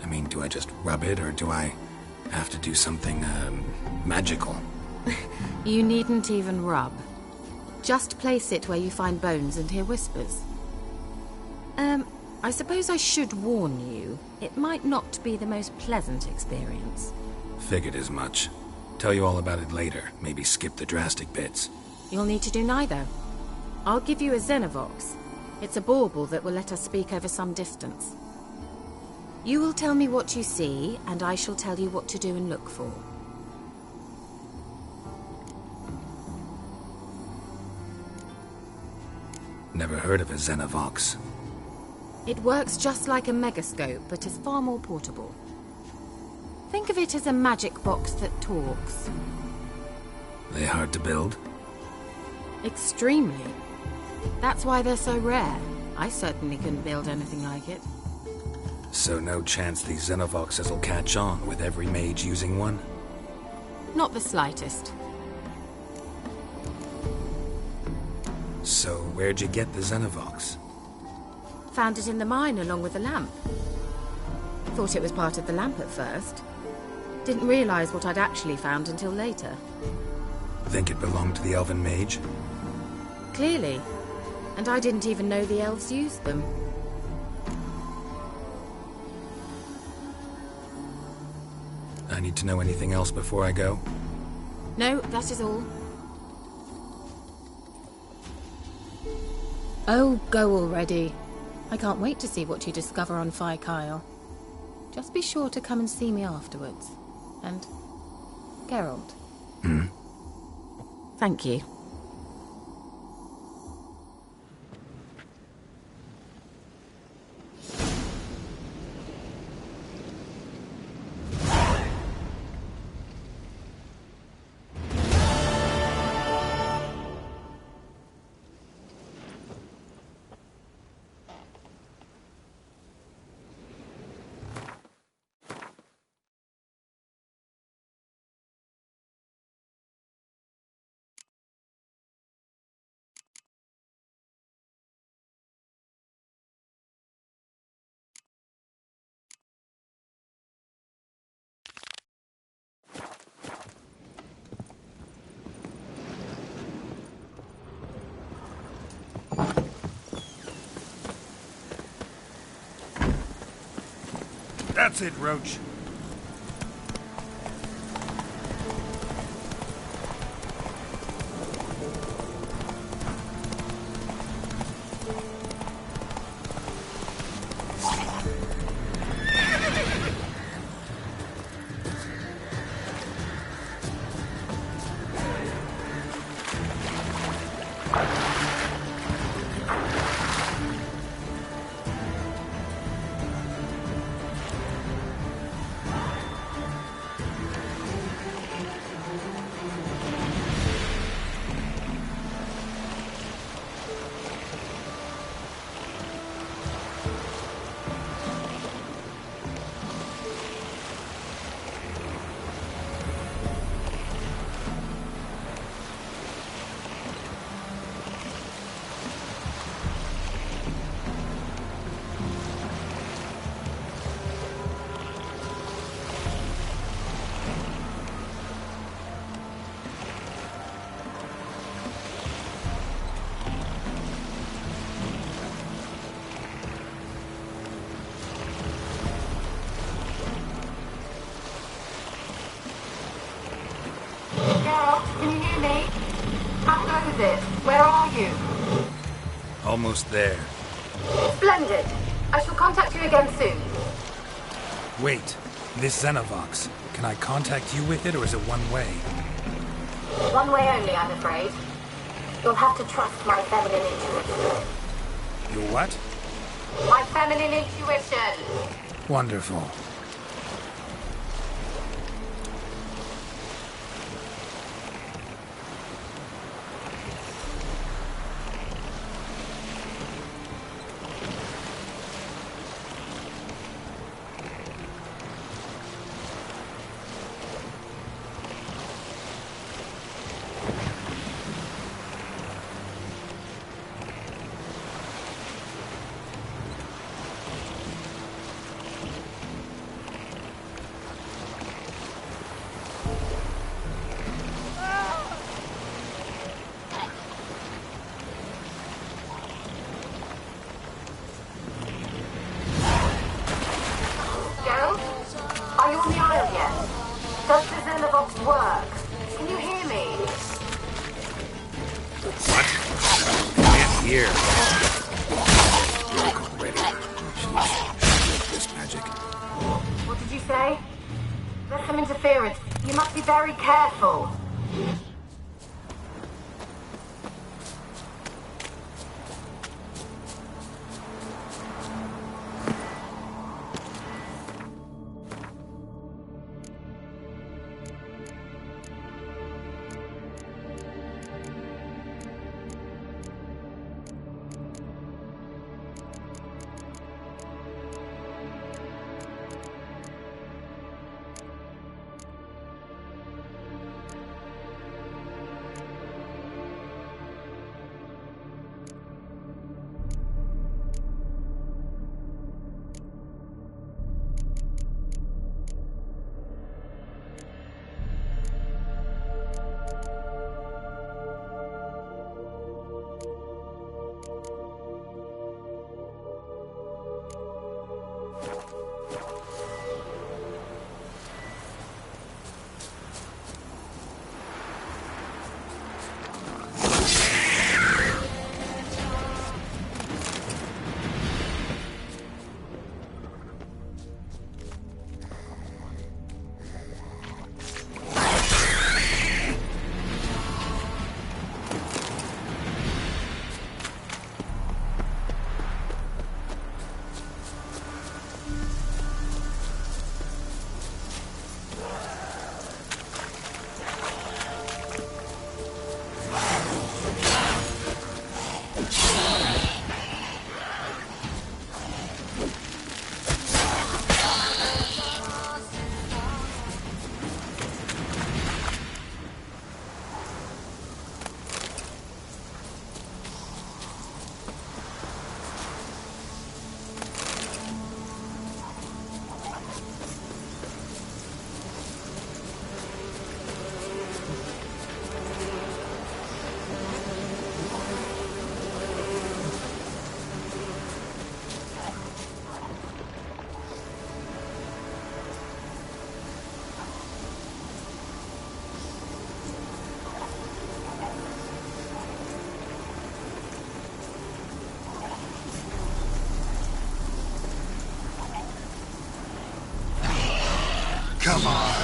I mean, do I just rub it, or do I have to do something, magical? You needn't even rub. Just place it where you find bones and hear whispers. I suppose I should warn you, it might not be the most pleasant experience. Figured as much. Tell you all about it later, maybe skip the drastic bits. You'll need to do neither. I'll give you a Xenovox. It's a bauble that will let us speak over some distance. You will tell me what you see, and I shall tell you what to do and look for. Never heard of a Xenovox. It works just like a megascope, but is far more portable. Think of it as a magic box that talks. They hard to build? Extremely. That's why they're so rare. I certainly couldn't build anything like it. So no chance these Xenovoxes will catch on with every mage using one? Not the slightest. So where'd you get the Xenovox? Found it in the mine along with the lamp. Thought it was part of the lamp at first. Didn't realize what I'd actually found until later. Think it belonged to the elven mage? Clearly. And I didn't even know the elves used them. I need to know anything else before I go? No, that is all. Oh, go already. I can't wait to see what you discover on Fyke Isle. Just be sure to come and see me afterwards. And Geralt. Thank you. That's it, Roach. Can you hear me? How close is it? Where are you? Almost there. Splendid. I shall contact you again soon. Wait, this Xenovox. Can I contact you with it, or is it one way? One way only, I'm afraid. You'll have to trust my feminine intuition. Your what? My feminine intuition. Wonderful. Are you on the island yet? Does the Xenovox work? Can you hear me? What? Can't hear. Ready. Jeez. This magic. What did you say? There's some interference. You must be very careful. Come on.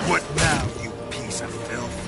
What now, you piece of filth?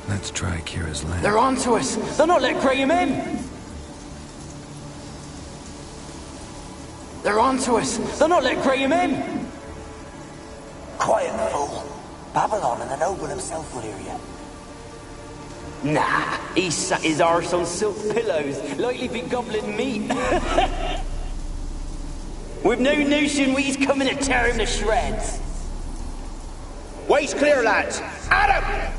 Let's try Kira's land. They're onto us! They're not letting Graham in! They're onto us! They're not letting Graham in! Quiet, fool. Babylon and the noble himself will hear you. Nah, he sat his arse on silk pillows, like he'd be gobbling meat. We've no notion we's coming to tear him to shreds. Way's clear, lads. Adam!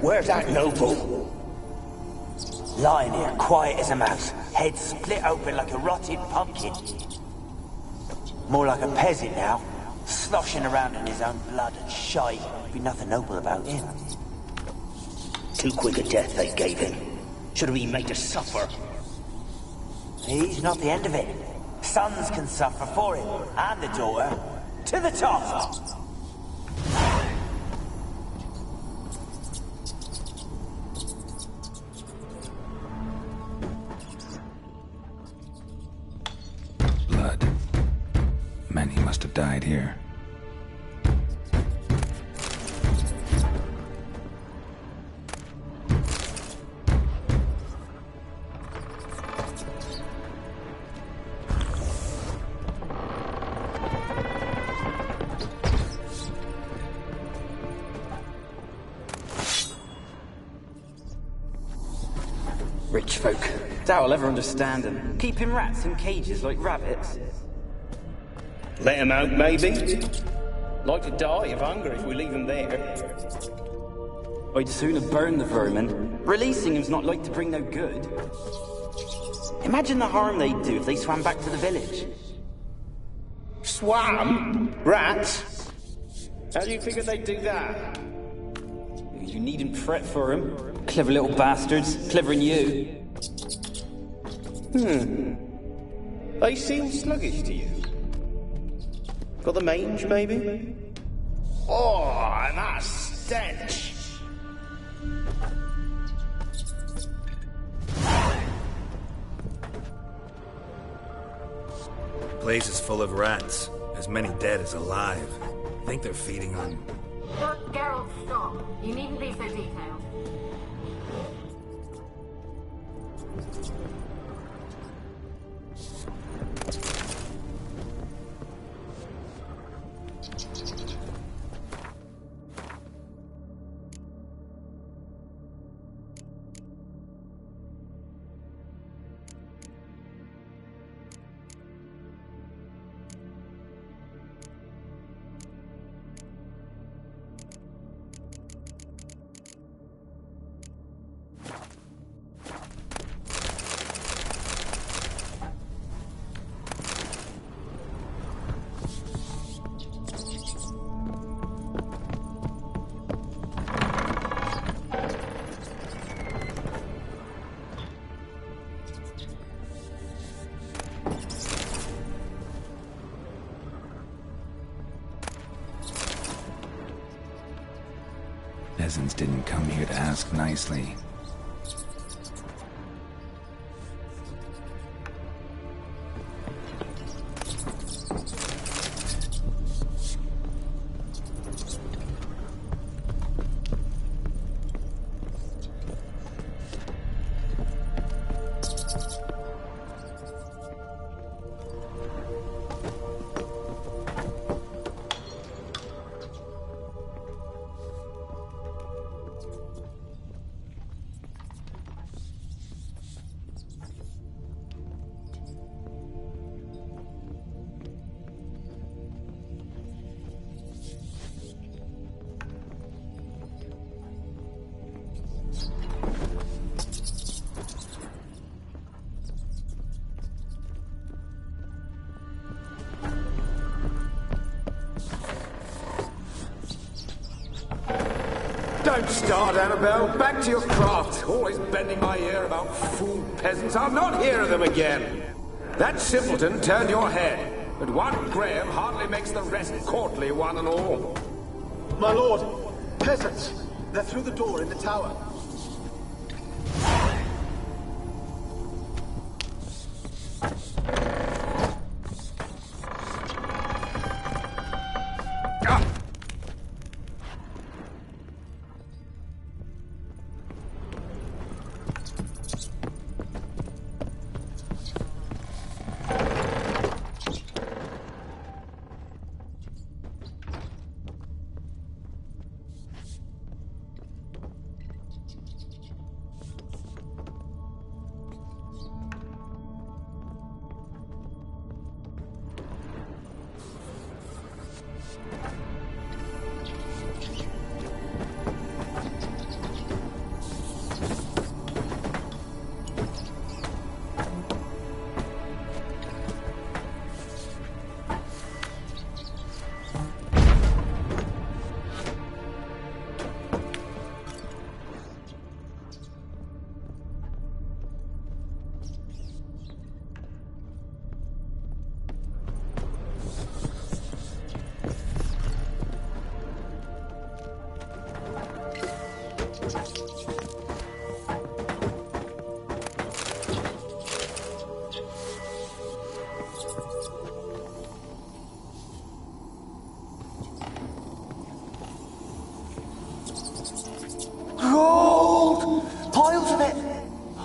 Where's that noble? Lying here, quiet as a mouse, head split open like a rotted pumpkin. More like a peasant now, sloshing around in his own blood and shite. Be nothing noble about him. Too quick a death they gave him. Should have been made to suffer. He's not the end of it. Sons can suffer for him, and the daughter. To the top! Blood. Many must have died here. Rich folk. Doubt I'll ever understand them. Keeping rats in cages like rabbits. Let him out, maybe? Like to die of hunger if we leave him there. I'd sooner burn the vermin. Releasing him's not like to bring no good. Imagine the harm they'd do if they swam back to the village. Swam? Rats? How do you figure they'd do that? You needn't fret for him. Clever little bastards. Clever than you. They seem sluggish to you. Got the mange, maybe? Oh, and that stench! Place is full of rats. As many dead as alive. I think they're feeding on... Look, Geralt, stop. You needn't be so detailed. Peasants didn't come here to ask nicely. Don't start, Annabelle. Back to your craft. Always bending my ear about fool peasants. I'll not hear of them again. That simpleton turned your head, but one Graham hardly makes the rest courtly, one and all. My lord, peasants. They're through the door in the tower.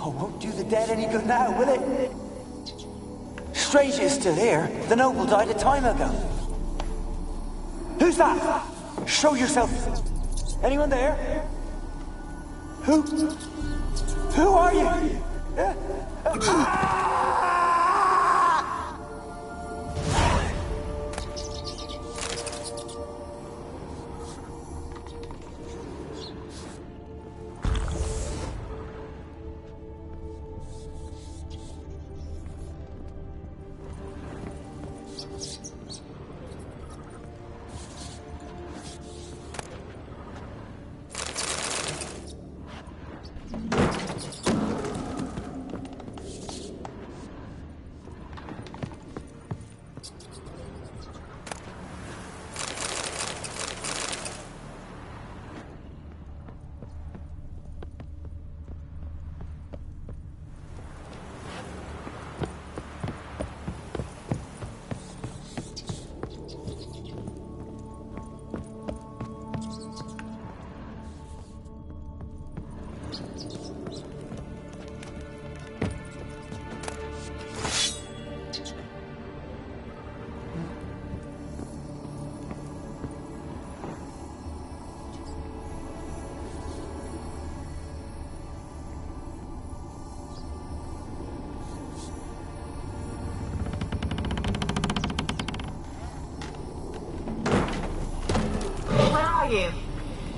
Oh, won't do the dead any good now, will it? Strange it's still here. The noble died a time ago. Who's that? Show yourself. Anyone there? Who are you?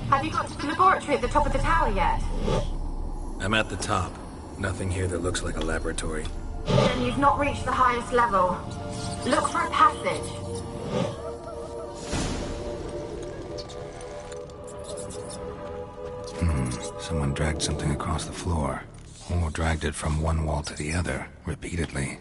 Have you got to the laboratory at the top of the tower yet? I'm at the top. Nothing here that looks like a laboratory. Then you've not reached the highest level. Look for a passage. Someone dragged something across the floor. Or dragged it from one wall to the other, repeatedly.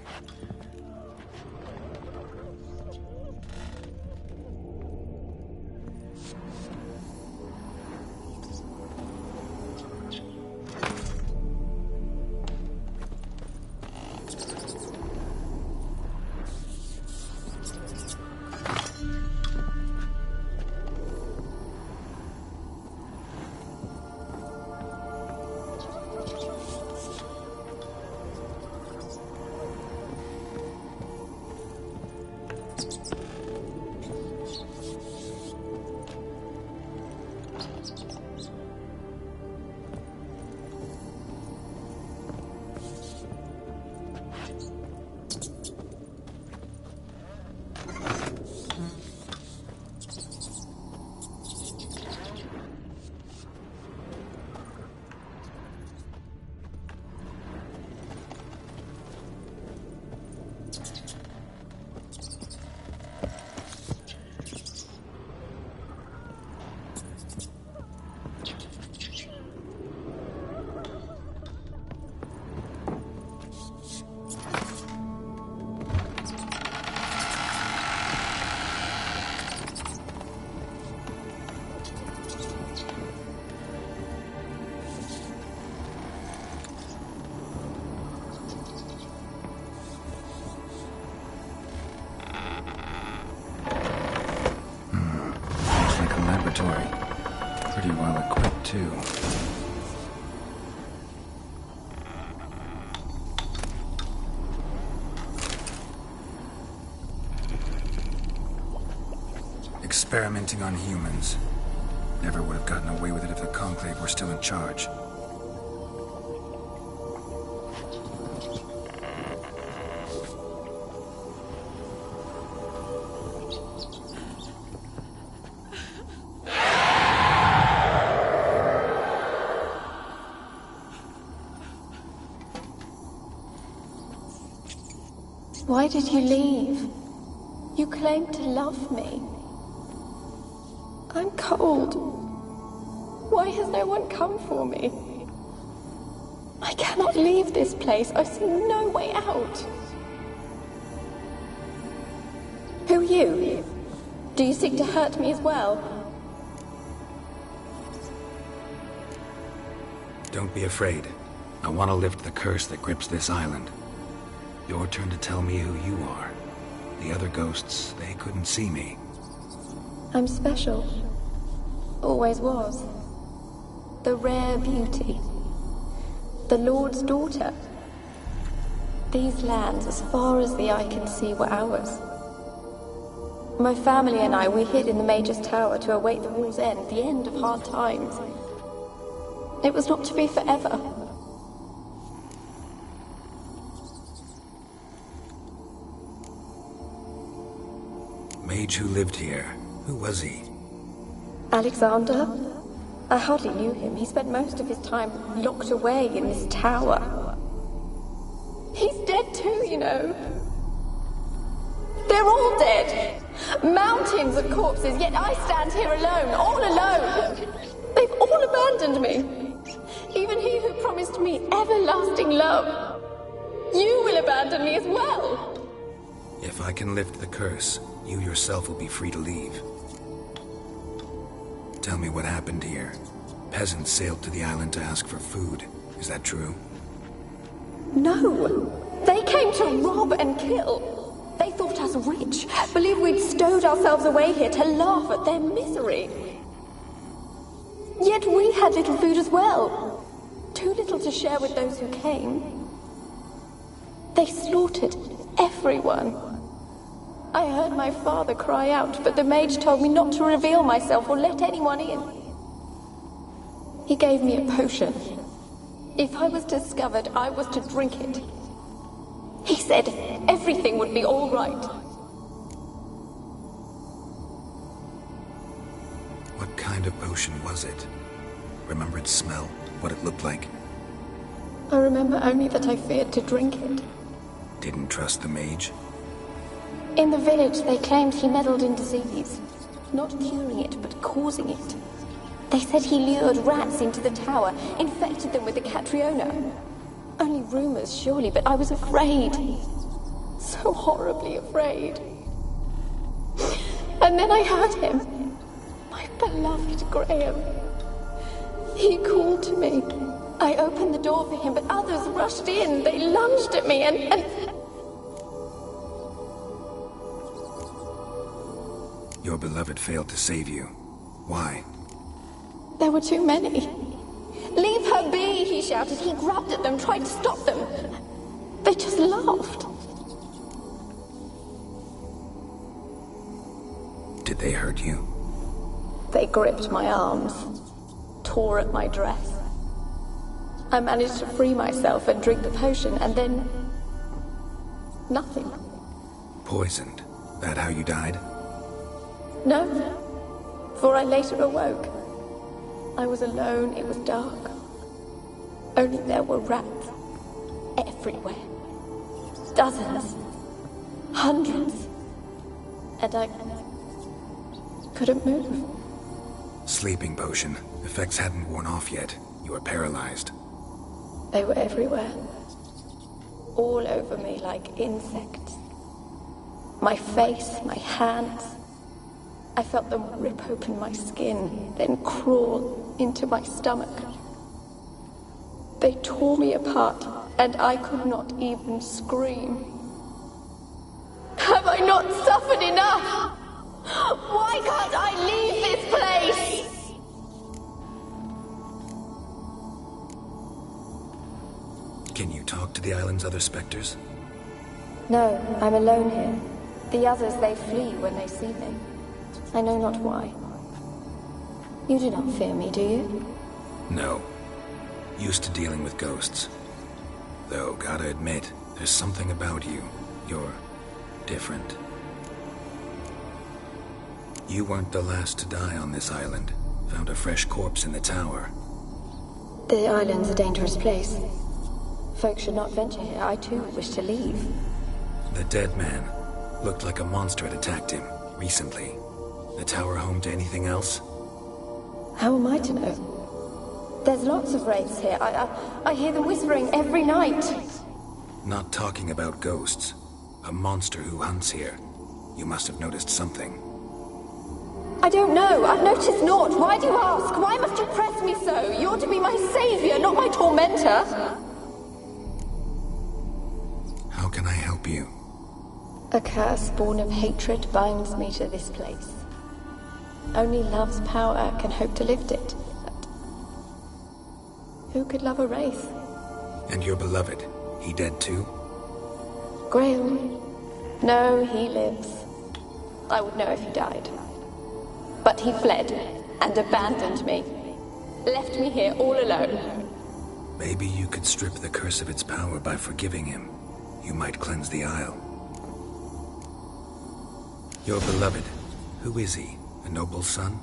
Pretty well equipped, too. Experimenting on humans. Never would have gotten away with it if the Conclave were still in charge. Why did you leave? You claimed to love me. I'm cold. Why has no one come for me? I cannot leave this place. I see no way out. Who are you? Do you seek to hurt me as well? Don't be afraid. I want to lift the curse that grips this island. Your turn to tell me who you are. The other ghosts, they couldn't see me. I'm special. Always was. The rare beauty. the Lord's daughter. These lands, as far as the eye can see, were ours. My family and I, we hid in the Major's Tower to await the war's end, the end of hard times. It was not to be forever. Mage who lived here. Who was he? Alexander? I hardly knew him. He spent most of his time locked away in this tower. He's dead too, you know. They're all dead. Mountains of corpses, yet I stand here alone, all alone. They've all abandoned me. Even he who promised me everlasting love. You will abandon me as well. If I can lift the curse, you yourself will be free to leave. Tell me what happened here. Peasants sailed to the island to ask for food. Is that true? No. They came to rob and kill. They thought us rich, believed we'd stowed ourselves away here to laugh at their misery. Yet we had little food as well. Too little to share with those who came. They slaughtered everyone. I heard my father cry out, but the mage told me not to reveal myself or let anyone in. He gave me a potion. If I was discovered, I was to drink it. He said everything would be all right. What kind of potion was it? Remember its smell? What it looked like? I remember only that I feared to drink it. Didn't trust the mage? In the village, they claimed he meddled in disease. Not curing it, but causing it. They said he lured rats into the tower, infected them with the Catriona. Only rumors, surely, but I was afraid. So horribly afraid. And then I heard him. My beloved Graham. He called to me. I opened the door for him, but others rushed in. They lunged at me and... Your beloved failed to save you. Why? There were too many. Leave her be, he shouted. He grabbed at them, tried to stop them. They just laughed. Did they hurt you? They gripped my arms, tore at my dress. I managed to free myself and drink the potion, and then... nothing. Poisoned. That how you died? No, for I later awoke. I was alone, it was dark. Only there were rats. Everywhere. Dozens. Hundreds. And I couldn't move. Sleeping potion. Effects hadn't worn off yet. You were paralyzed. They were everywhere. All over me like insects. My face, my hands. I felt them rip open my skin, then crawl into my stomach. They tore me apart, and I could not even scream. Have I not suffered enough? Why can't I leave this place? Can you talk to the island's other specters? No, I'm alone here. The others, they flee when they see me. I know not why. You do not fear me, do you? No. Used to dealing with ghosts. Though, gotta admit, there's something about you. You're different. You weren't the last to die on this island. Found a fresh corpse in the tower. The island's a dangerous place. Folk should not venture here. I too wish to leave. The dead man. Looked like a monster had attacked him, recently. The tower home to anything else? How am I to know? There's lots of wraiths here. I hear them whispering every night. Not talking about ghosts. A monster who hunts here. You must have noticed something. I don't know. I've noticed naught. Why do you ask? Why must you press me so? You're to be my savior, not my tormentor. How can I help you? A curse born of hatred binds me to this place. Only love's power can hope to lift it. But who could love a wraith? And your beloved, he dead too? Graham? No, he lives. I would know if he died. But he fled and abandoned me. Left me here all alone. Maybe you could strip the curse of its power by forgiving him. You might cleanse the Isle. Your beloved, who is he? A noble son?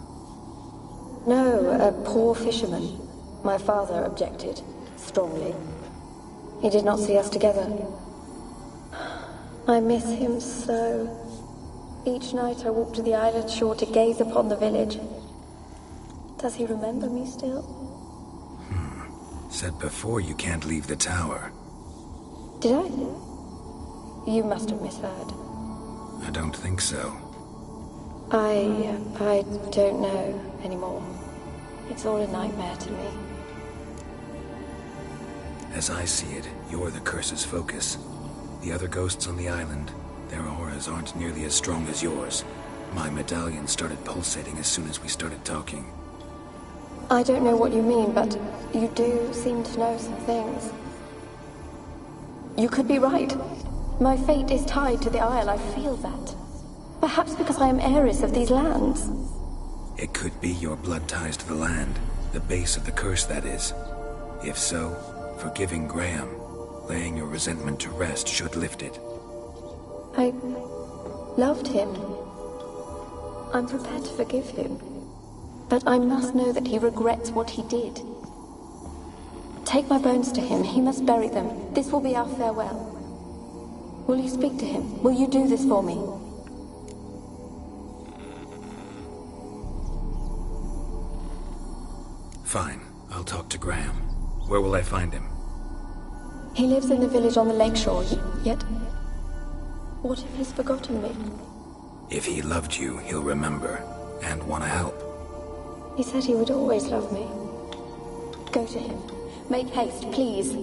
No, a poor fisherman. My father objected, strongly. He did not see us together. I miss him so. Each night I walk to the island shore to gaze upon the village. Does he remember me still? Said before you can't leave the tower. Did I? You must have misheard. I don't think so. I don't know anymore. It's all a nightmare to me. As I see it, you're the curse's focus. The other ghosts on the island, their auras aren't nearly as strong as yours. My medallion started pulsating as soon as we started talking. I don't know what you mean, but you do seem to know some things. You could be right. My fate is tied to the Isle, I feel that. Perhaps because I am heiress of these lands. It could be your blood ties to the land, the base of the curse, that is. If so, forgiving Graham, laying your resentment to rest, should lift it. I loved him. I'm prepared to forgive him. But I must know that he regrets what he did. Take my bones to him. He must bury them. This will be our farewell. Will you speak to him? Will you do this for me? Fine. I'll talk to Graham. Where will I find him? He lives in the village on the lakeshore, yet... What if he's forgotten me? If he loved you, he'll remember, and want to help. He said he would always love me. Go to him. Make haste, please.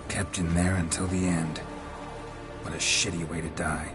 Kept in there until the end. What a shitty way to die.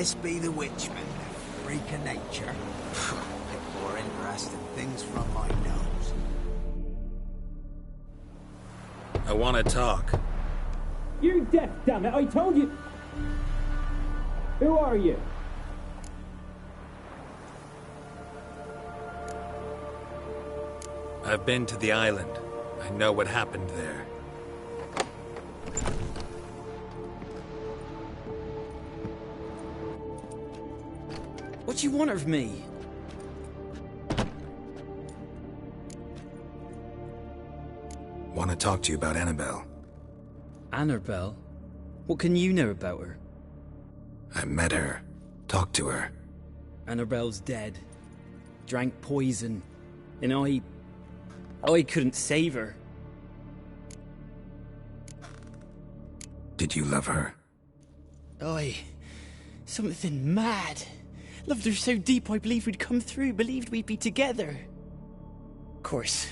This be the Witchman, freak of nature. Make more interesting things from my nose. I want to talk. You're deaf, damn it! I told you. Who are you? I've been to the island. I know what happened there. What do you want of me? Want to talk to you about Annabelle. Annabelle? What can you know about her? I met her. Talked to her. Annabelle's dead. Drank poison. And I couldn't save her. Did you love her? Something mad. Loved her so deep I believed we'd come through, believed we'd be together. Of course,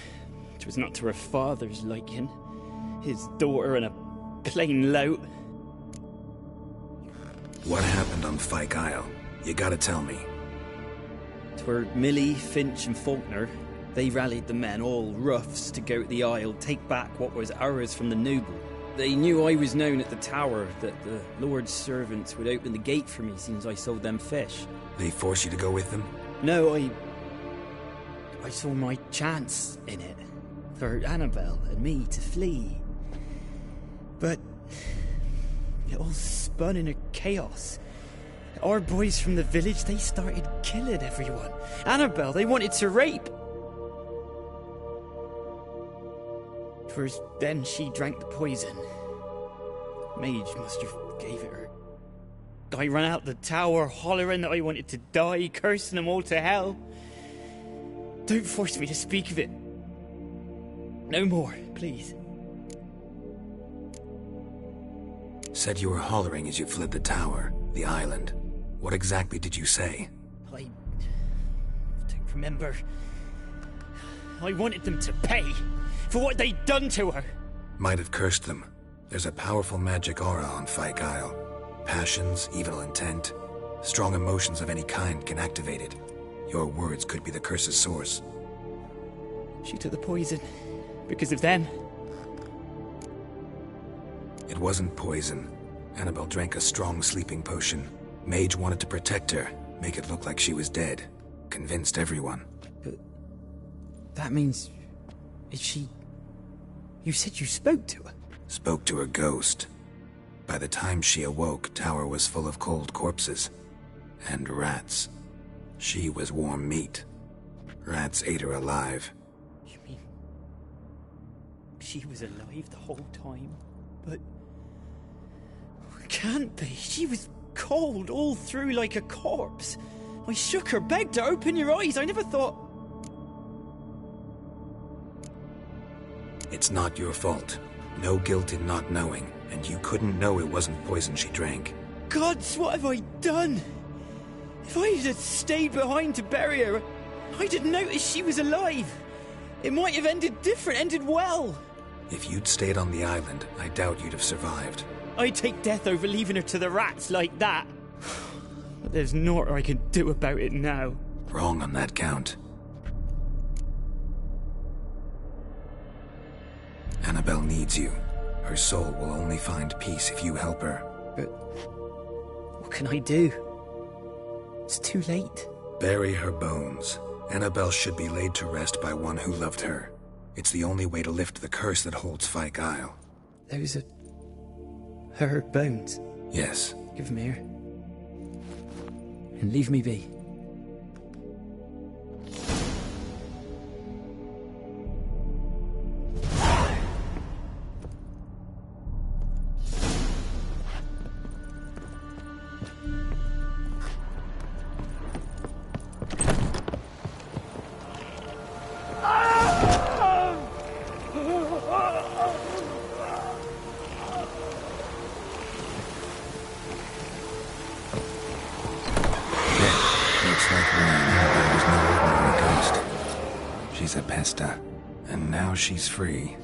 it was not to her father's liking. His daughter and a plain lout. What happened on Fyke Isle? You gotta tell me. 'Twere Millie, Finch and Faulkner. They rallied the men, all roughs, to go to the Isle, take back what was ours from the noble. They knew I was known at the tower, that the Lord's servants would open the gate for me since I sold them fish. They force you to go with them? No, I saw my chance in it. For Annabelle and me to flee. But it all spun in a chaos. Our boys from the village, they started killing everyone. Annabelle, they wanted to rape. 'Twas then she drank the poison. Mage must have gave it her. I ran out the tower hollering that I wanted to die, cursing them all to hell. Don't force me to speak of it. No more, please. Said you were hollering as you fled the tower, the island. What exactly did you say? I don't remember. I wanted them to pay for what they'd done to her. Might have cursed them. There's a powerful magic aura on Fyke Isle. Passions, evil intent, strong emotions of any kind can activate it. Your words could be the curse's source. She took the poison because of them. It wasn't poison. Annabelle drank a strong sleeping potion. Mage wanted to protect her, make it look like she was dead. Convinced everyone. But that means... is she... You said you spoke to her? Spoke to her ghost. By the time she awoke, Tower was full of cold corpses. And rats. She was warm meat. Rats ate her alive. You mean... she was alive the whole time? But... it can't be. She was cold all through like a corpse. I shook her, begged her, open your eyes. I never thought... It's not your fault. No guilt in not knowing, and you couldn't know it wasn't poison she drank. Gods, what have I done? If I had stayed behind to bury her, I didn't notice she was alive. It might have ended different, ended well. If you'd stayed on the island, I doubt you'd have survived. I'd take death over leaving her to the rats like that. But there's naught I can do about it now. Wrong on that count. Annabelle needs you. Her soul will only find peace if you help her. But what can I do? It's too late. Bury her bones. Annabelle should be laid to rest by one who loved her. It's the only way to lift the curse that holds Fyke Isle. Those are... her bones? Yes. Give them here. And leave me be. She's a pesta, and now she's free.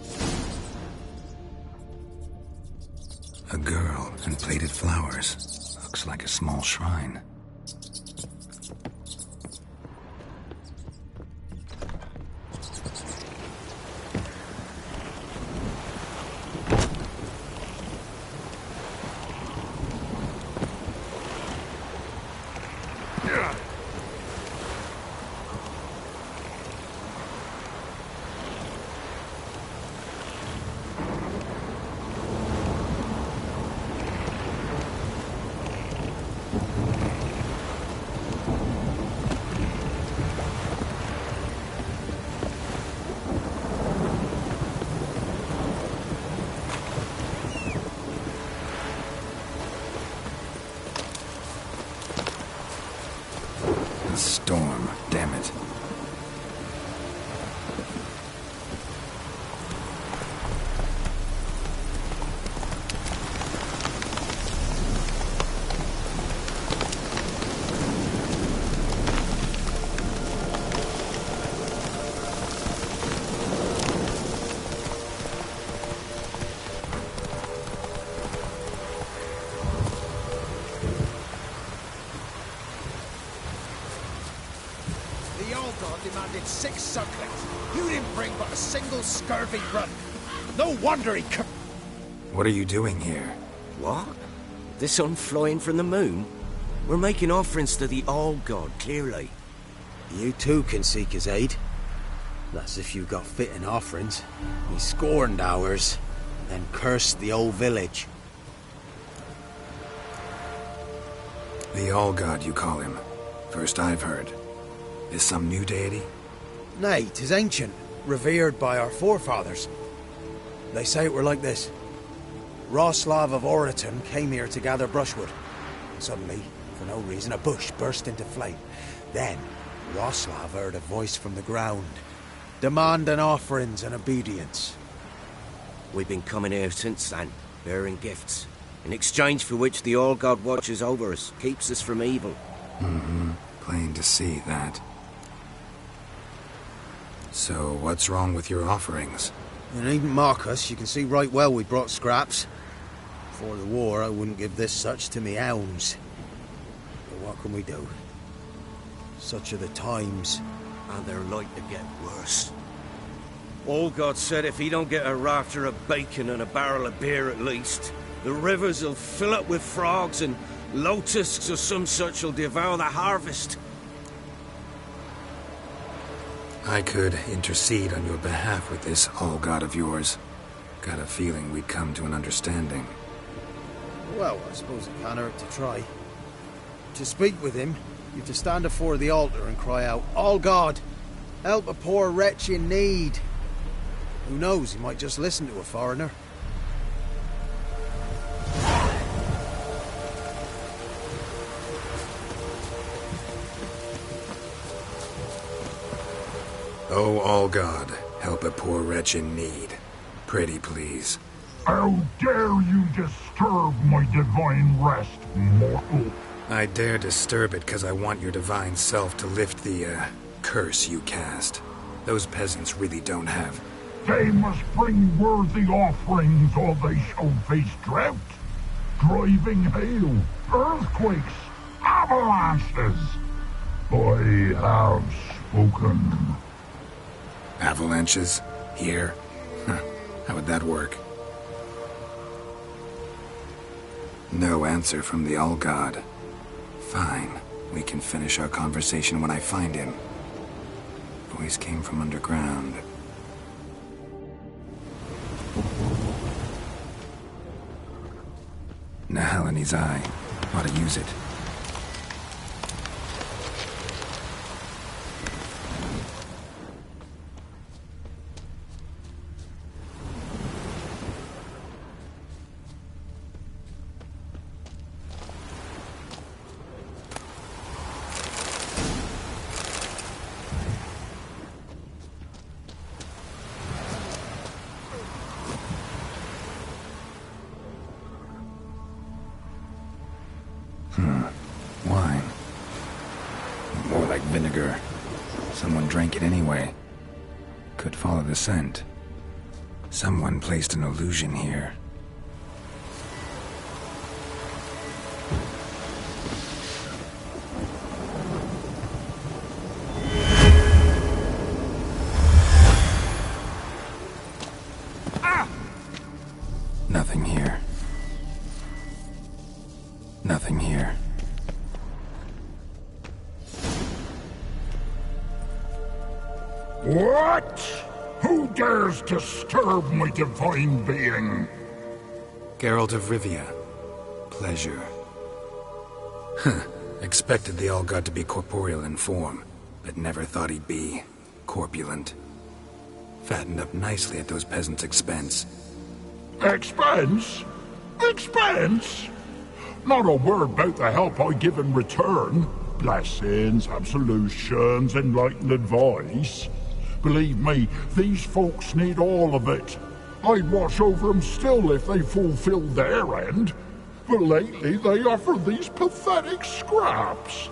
A girl and plated flowers. Looks Looks like a small shrine. Storm, damn it. Demanded 6 sucklings. You didn't bring but a single scurvy run. No wonder he What are you doing here? What? The sun flying from the moon? We're making offerings to the All-God, clearly. You too can seek his aid. That's if you got fitting offerings. He scorned ours, then cursed the old village. The All-God, you call him. First I've heard. Is some new deity? Nay, 'tis ancient, revered by our forefathers. They say it were like this. Roslav of Oriton came here to gather brushwood. Suddenly, for no reason, a bush burst into flame. Then, Roslav heard a voice from the ground, demanding offerings and obedience. We've been coming here since then, bearing gifts, in exchange for which the All-God watches over us, keeps us from evil. Mm-hmm. Plain to see that. So, what's wrong with your offerings? You needn't mock us. You can see right well we brought scraps. Before the war, I wouldn't give this such to me hounds. But what can we do? Such are the times. And they're like to get worse. All-God said if he don't get a rafter of bacon and a barrel of beer at least, the rivers will fill up with frogs and locusts or some such will devour the harvest. I could intercede on your behalf with this All-God of yours. Got a feeling we'd come to an understanding. Well, I suppose it can't hurt to try. To speak with him, you've to stand before the altar and cry out, All-God, help a poor wretch in need. Who knows, he might just listen to a foreigner. Oh, All-God, help a poor wretch in need. Pretty please. How dare you disturb my divine rest, mortal? I dare disturb it because I want your divine self to lift the, curse you cast. Those peasants really don't have. They must bring worthy offerings or they shall face drought, driving hail, earthquakes, avalanches. I have spoken. Avalanches? Here? Huh. How would that work? No answer from the All-God. Fine. We can finish our conversation when I find him. Voice came from underground. Nahalani's eye. Ought to use it. Wine. More like vinegar. Someone drank it anyway. Could follow the scent. Someone placed an illusion here. What? Who dares disturb my divine being? Geralt of Rivia. Pleasure. Huh. Expected the All-God to be corporeal in form, but never thought he'd be corpulent. Fattened up nicely at those peasants' expense. Expense? Expense? Not a word about the help I give in return. Blessings, absolutions, enlightened advice. Believe me, these folks need all of it. I'd watch over them still if they fulfilled their end. But lately they offer these pathetic scraps.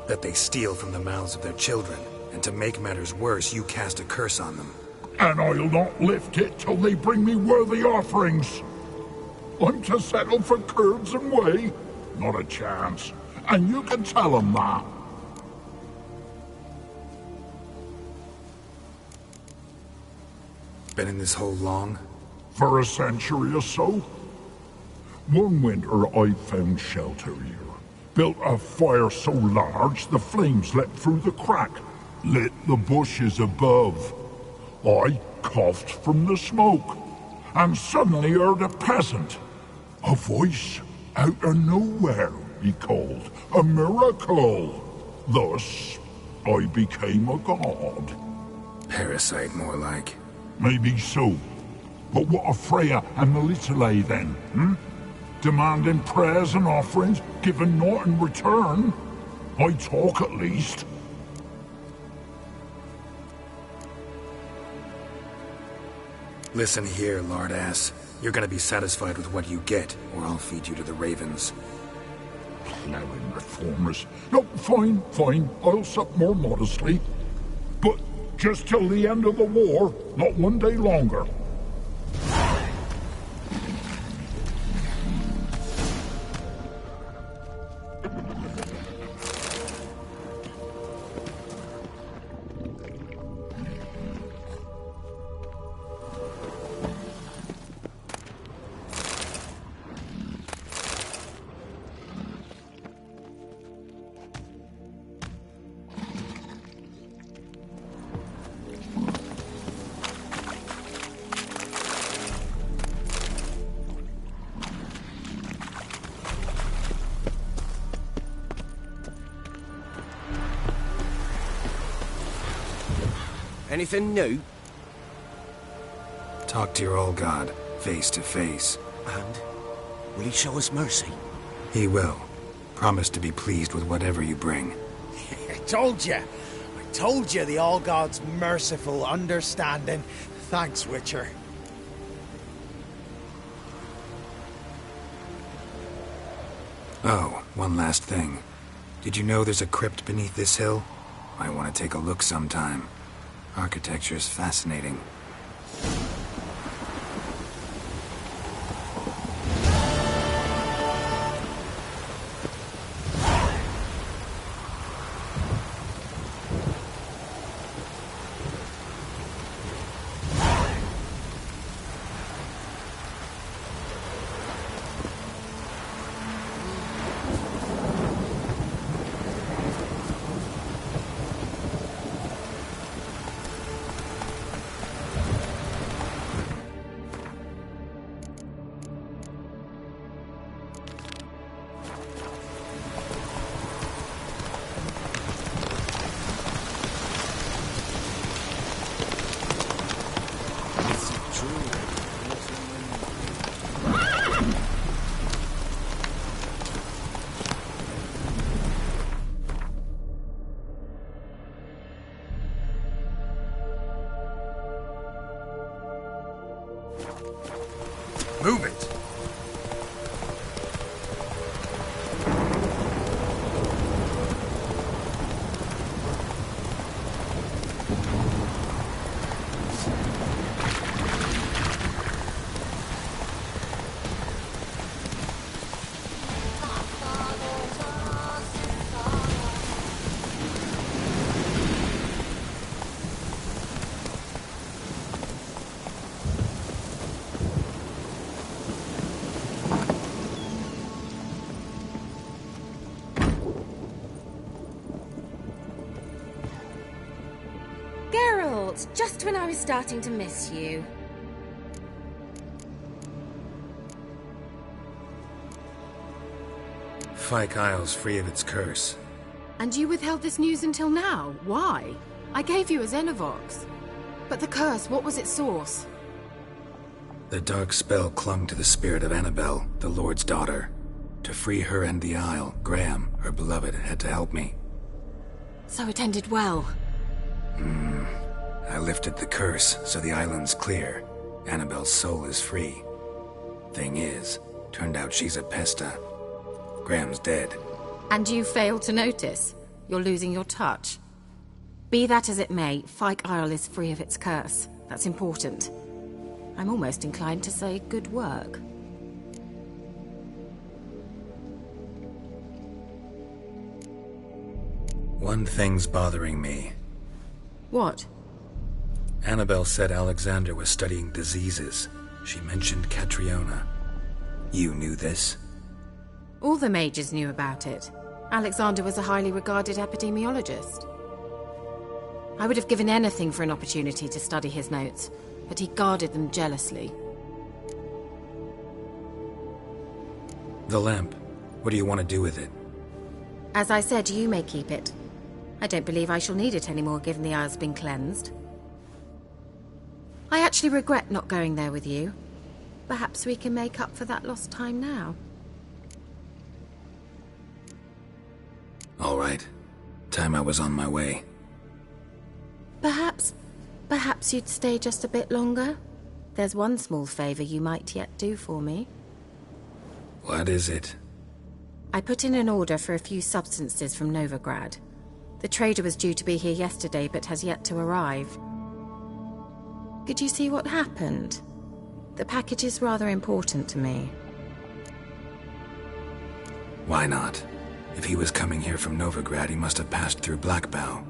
That they steal from the mouths of their children, and to make matters worse, you cast a curse on them. And I'll not lift it till they bring me worthy offerings. I'm to settle for curds and whey? Not a chance. And you can tell them that. Been in this hole long? For a century or so. One winter I found shelter here. Built a fire so large the flames leapt through the crack, lit the bushes above. I coughed from the smoke, and suddenly heard a peasant. A voice out of nowhere, he called. A miracle. Thus, I became a god. Parasite, more like. Maybe so. But what of Freya and Melitele then, Demanding prayers and offerings, giving naught in return? I talk at least. Listen here, lard-ass. You're gonna be satisfied with what you get, or I'll feed you to the ravens. Plowing reformers. No, fine, fine. I'll sup more modestly. But just till the end of the war, not one day longer. Anything new? Talk to your old god, face to face. And? Will he show us mercy? He will. Promise to be pleased with whatever you bring. I told you the All-God's merciful, understanding. Thanks, Witcher. Oh, one last thing. Did you know there's a crypt beneath this hill? I want to take a look sometime. Architecture's fascinating. Move it! Geralt! fault, just when I was starting to miss you. Fyke Isle's free of its curse. And you withheld this news until now? Why? I gave you a Xenovox. But the curse, what was its source? The dark spell clung to the spirit of Annabelle, the Lord's daughter. To free her and the Isle, Graham, her beloved, had to help me. So it ended well. I lifted the curse, so the island's clear. Annabelle's soul is free. Thing is, turned out she's a Pesta. Graham's dead. And you failed to notice? You're losing your touch. Be that as it may, Fyke Isle is free of its curse. That's important. I'm almost inclined to say good work. One thing's bothering me. What? Annabelle said Alexander was studying diseases. She mentioned Catriona. You knew this? All the mages knew about it. Alexander was a highly regarded epidemiologist. I would have given anything for an opportunity to study his notes, but he guarded them jealously. The lamp. What do you want to do with it? As I said, you may keep it. I don't believe I shall need it anymore, given the Isle's been cleansed. I actually regret not going there with you. Perhaps we can make up for that lost time now. All right. Time I was on my way. Perhaps you'd stay just a bit longer? There's one small favor you might yet do for me. What is it? I put in an order for a few substances from Novigrad. The trader was due to be here yesterday, but has yet to arrive. Could you see what happened? The package is rather important to me. Why not? If he was coming here from Novigrad, he must have passed through Blackbough.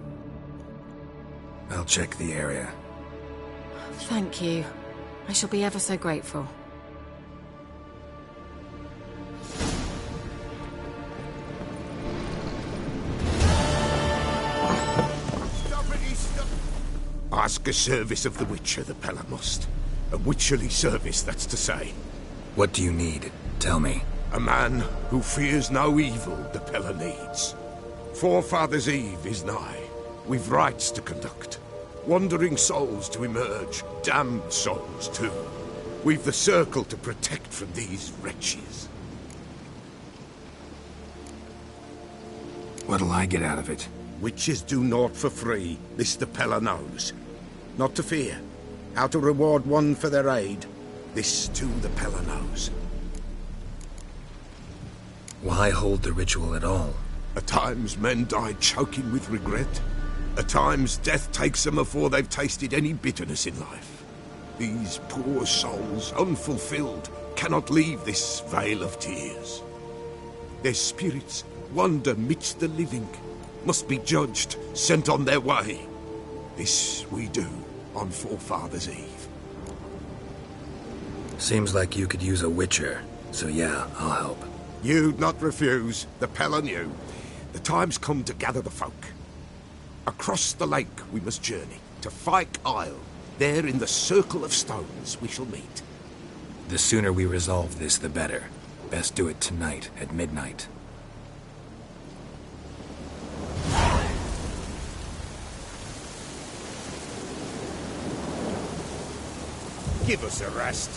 I'll check the area. Thank you. I shall be ever so grateful. Ask a service of the Witcher, the Pella must. A witcherly service, that's to say. What do you need? Tell me. A man who fears no evil the Pella needs. Forefathers' Eve is nigh. We've rites to conduct. Wandering souls to emerge. Damned souls, too. We've the circle to protect from these wretches. What'll I get out of it? Witches do naught for free. This the Pella knows. Not to fear. How to reward one for their aid. This too the Pella knows. Why hold the ritual at all? At times men die choking with regret. At times death takes them before they've tasted any bitterness in life. These poor souls, unfulfilled, cannot leave this vale of tears. Their spirits wander midst the living, must be judged, sent on their way. This we do on Forefathers' Eve. Seems like you could use a witcher, so yeah, I'll help. You'd not refuse. The Pella knew. The time's come to gather the folk. Across the lake we must journey, to Fyke Isle. There in the circle of stones we shall meet. The sooner we resolve this, the better. Best do it tonight, at midnight. Give us a rest.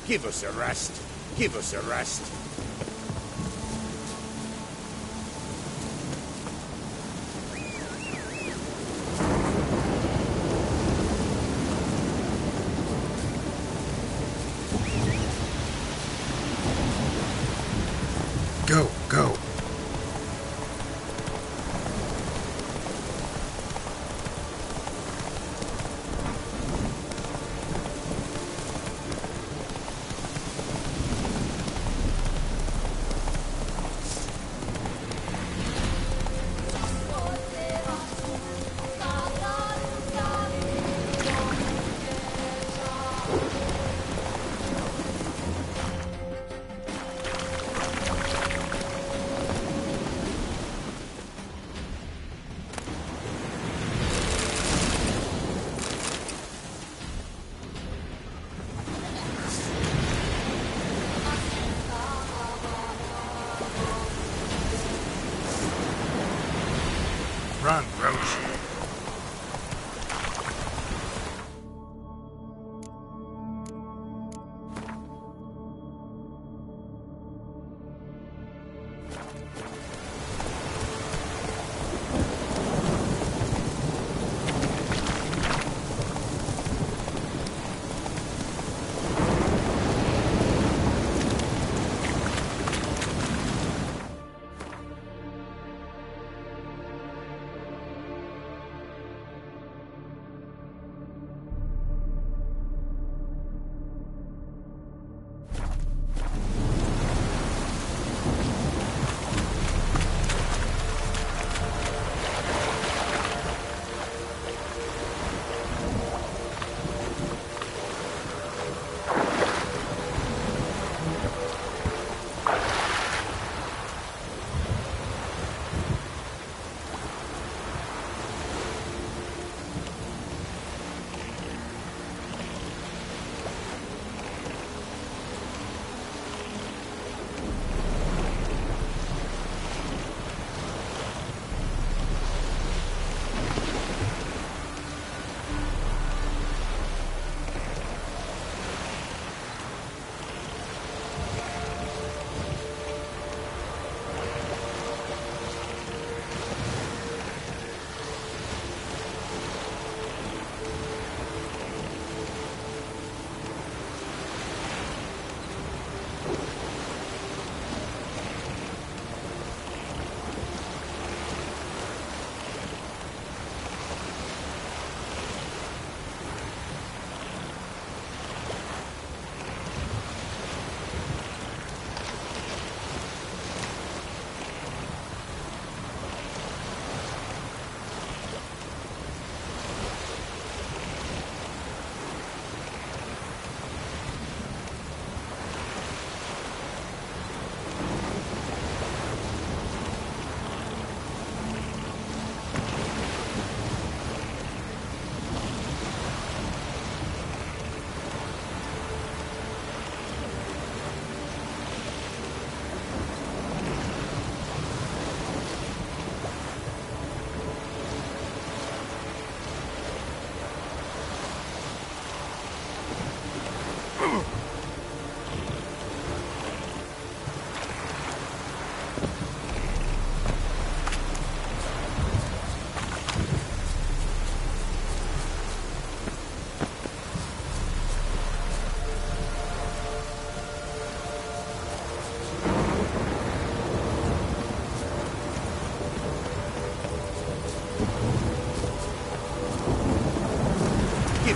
Give us a rest. Give us a rest. Go, go.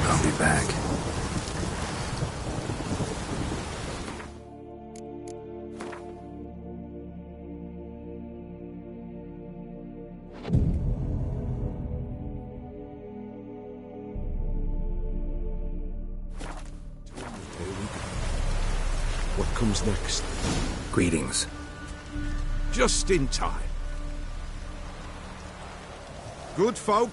I'll be back. What comes next? Greetings. Just in time. Good folk,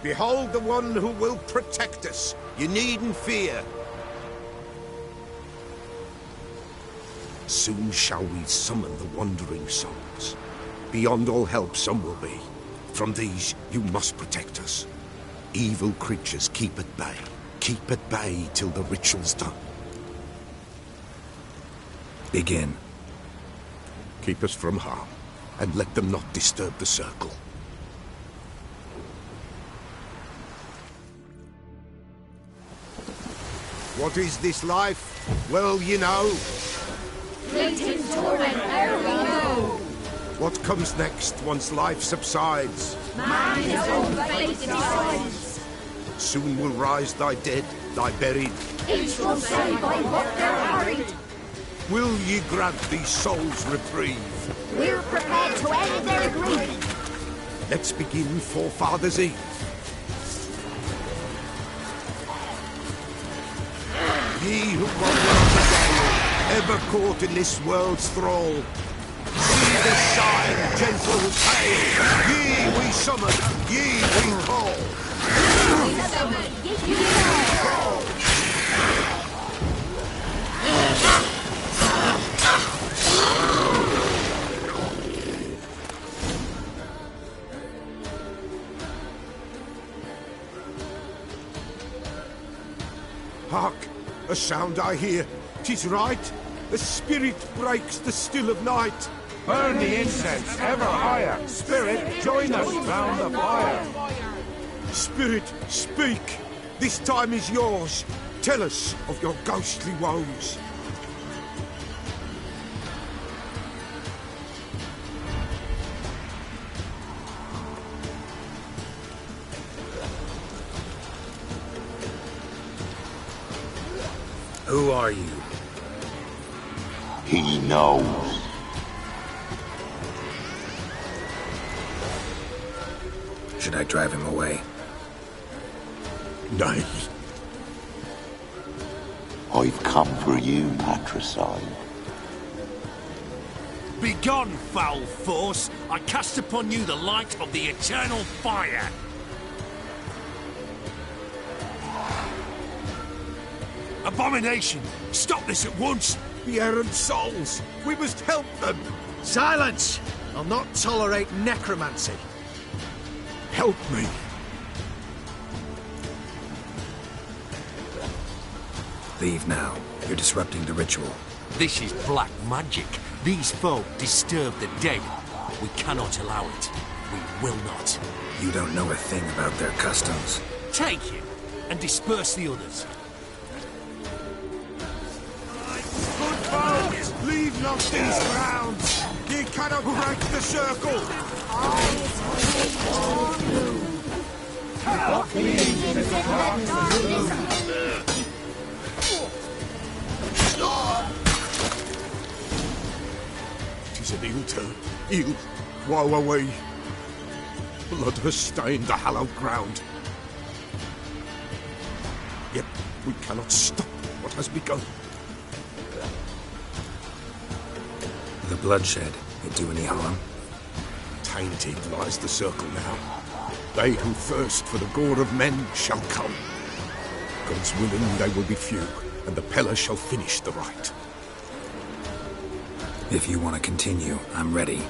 behold the one who will protect us. You needn't fear. Soon shall we summon the wandering souls. Beyond all help some will be. From these you must protect us. Evil creatures keep at bay. Keep at bay till the ritual's done. Begin. Keep us from harm, and let them not disturb the circle. What is this life? Well, you know. Fleeting torment ere we know. What comes next once life subsides? Man his own fate decides. Soon will rise thy dead, thy buried. Each will say by what they're harried. Will ye grant these souls reprieve? We're prepared to end their grief. Let's begin Forefathers' Eve. Ye who wander on the gale, ever caught in this world's thrall, see the sign, gentle hail. Ye we summon, ye we call. We summon, ye we call. Hark! A sound I hear. 'Tis right. A spirit breaks the still of night. Burn the incense ever higher. Spirit, join us round the fire. Spirit, speak. This time is yours. Tell us of your ghostly woes. Who are you? He knows. Should I drive him away? Nay. I've come for you, patricide. Begone, foul force! I cast upon you the light of the eternal fire! Abomination! Stop this at once! The errant souls! We must help them! Silence! I'll not tolerate necromancy. Help me! Leave now. You're disrupting the ritual. This is black magic. These folk disturb the dead. We cannot allow it. We will not. You don't know a thing about their customs. Take him and disperse the others. Good folks! Leave not these grounds! Ye cannot break the circle! Tis an ill turn. Ill. Woe away. Blood has stained the hallowed ground. Yet we cannot stop what has begun. The bloodshed, it do any harm? Tainted lies the circle now. They who thirst for the gore of men shall come. God's willing they will be few, and the Peller shall finish the rite. If you want to continue, I'm ready.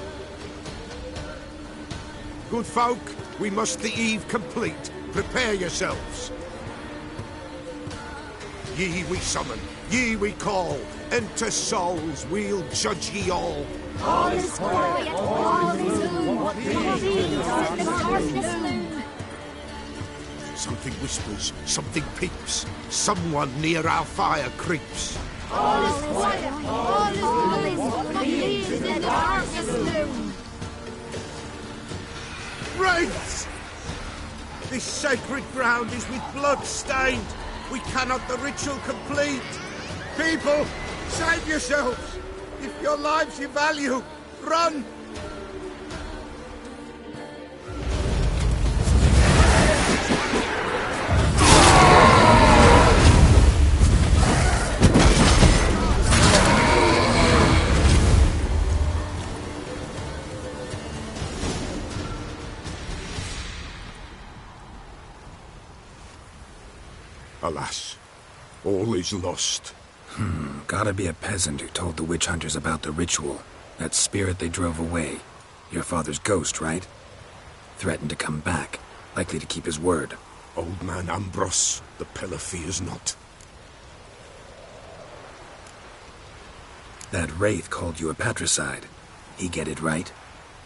Good folk, we must the eve complete. Prepare yourselves. Ye we summon, ye we call. Enter souls, we'll judge ye all. All is quiet, all is gloom. What thieves in the darkness loom. Something whispers, something peeps. Someone near our fire creeps. All is quiet, all is gloom. What thieves in the darkness loom. Wraiths! This sacred ground is with blood stained. We cannot the ritual complete. People, save yourselves! If your lives you value, run! Alas, all is lost. Gotta be a peasant who told the witch hunters about the ritual. That spirit they drove away. Your father's ghost, right? Threatened to come back. Likely to keep his word. Old man Ambros, the Peller fears not. That wraith called you a patricide. He get it right?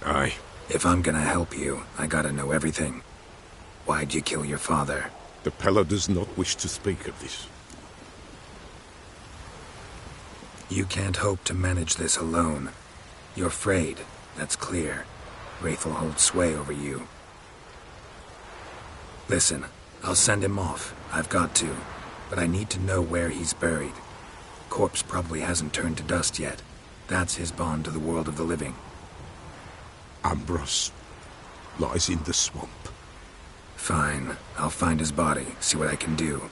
Aye. If I'm gonna help you, I gotta know everything. Why'd you kill your father? The Peller does not wish to speak of this. You can't hope to manage this alone. You're afraid, that's clear. Wraith will hold sway over you. Listen, I'll send him off. I've got to. But I need to know where he's buried. Corpse probably hasn't turned to dust yet. That's his bond to the world of the living. Ambros lies in the swamp. Fine. I'll find his body, see what I can do.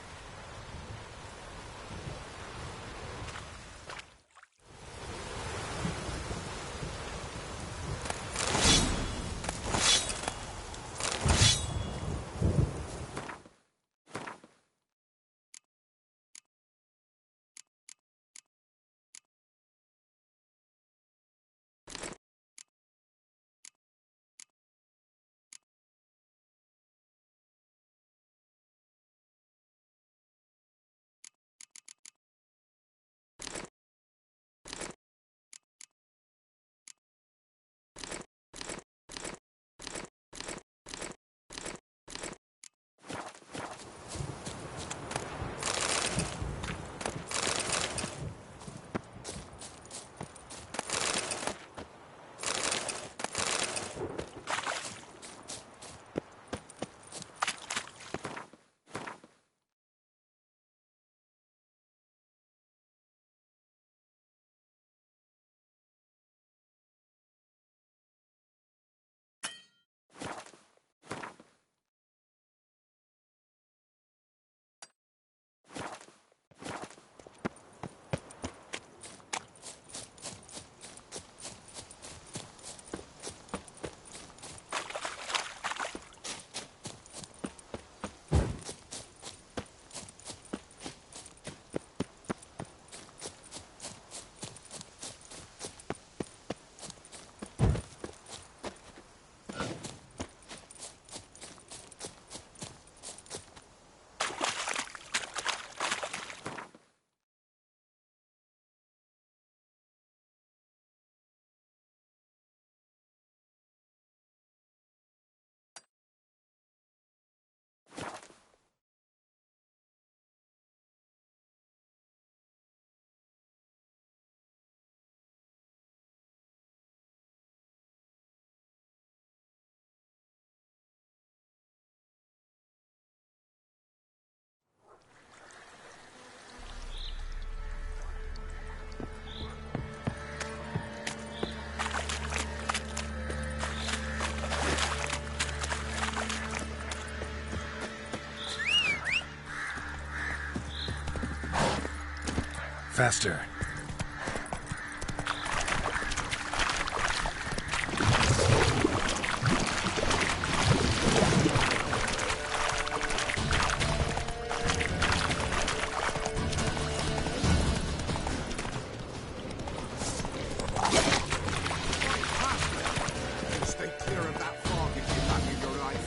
faster. Stay clear of that fog if you value your life.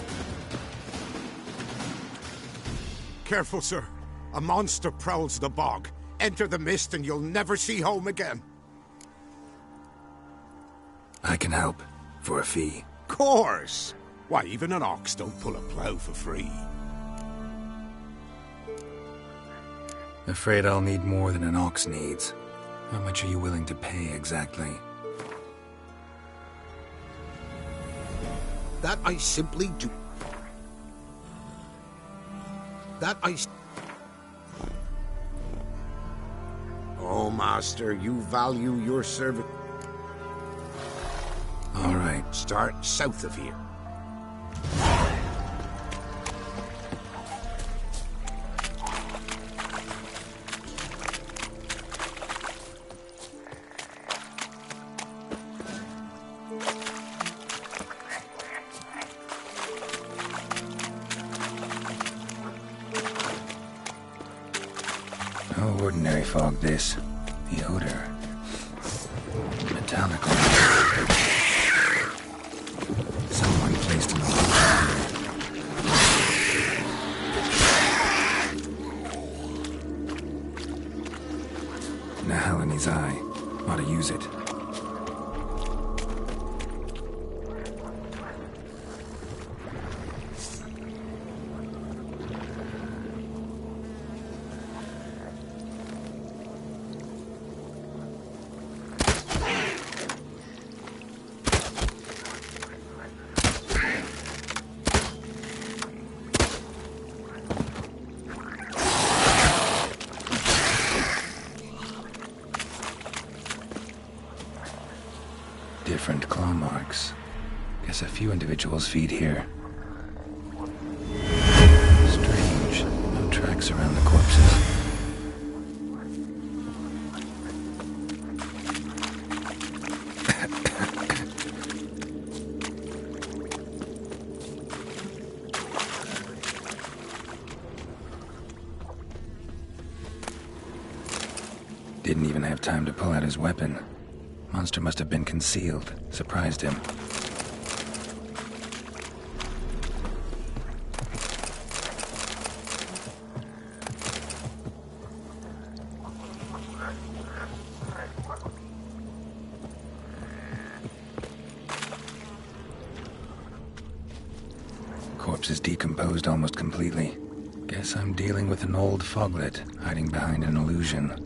Careful, sir. A monster prowls the bog. Enter the mist and you'll never see home again. I can help. For a fee. Course! Why, even an ox don't pull a plough for free. Afraid I'll need more than an ox needs. How much are you willing to pay exactly? That I simply do. That I... Oh, master, you value your service. All right. Start south of here. No ordinary fog, this. The odor. Metallical. Someone placed an Nahal in his eye. Ought to use it. Different claw marks. Guess a few individuals feed here. Strange. No tracks around the corpses. Didn't even have time to pull out his weapon. Monster must have been concealed. Surprised him. Corpse is decomposed almost completely. Guess I'm dealing with an old foglet hiding behind an illusion.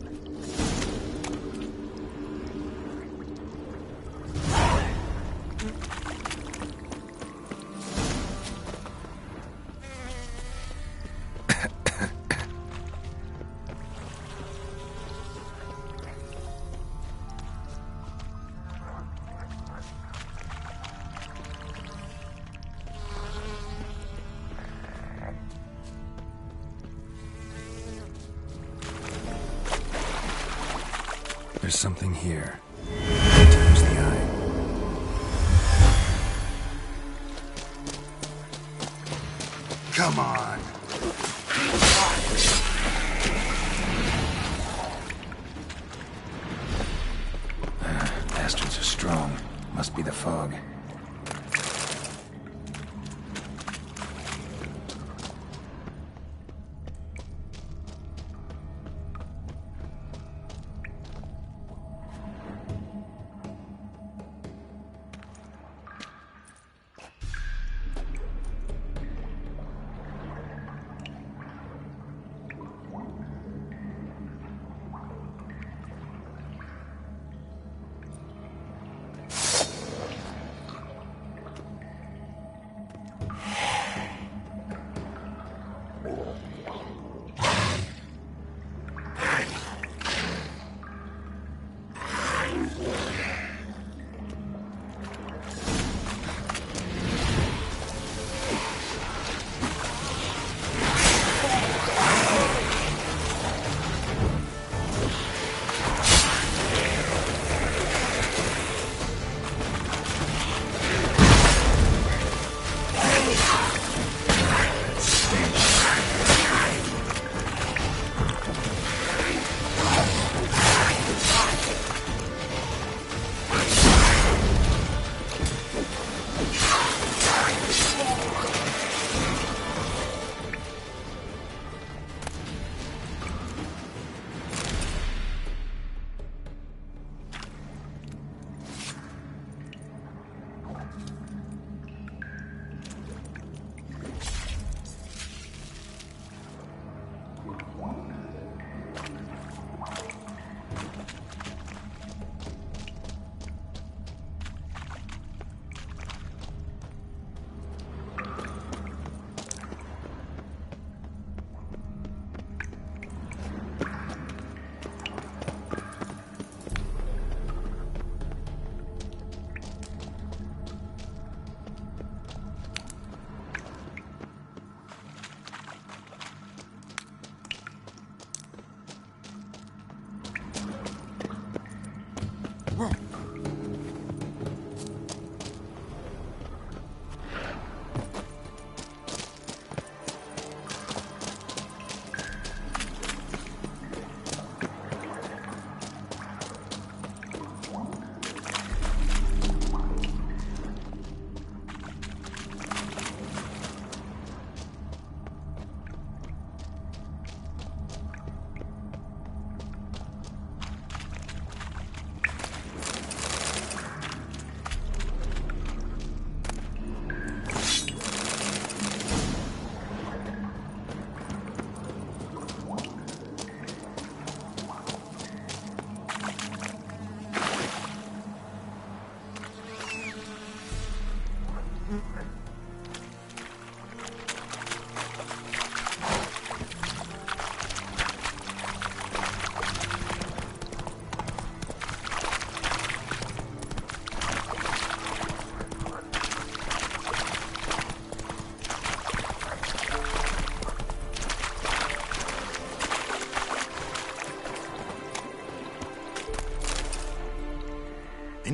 There's something here. Times the eye. Come on. Bastards are strong. Must be the fog.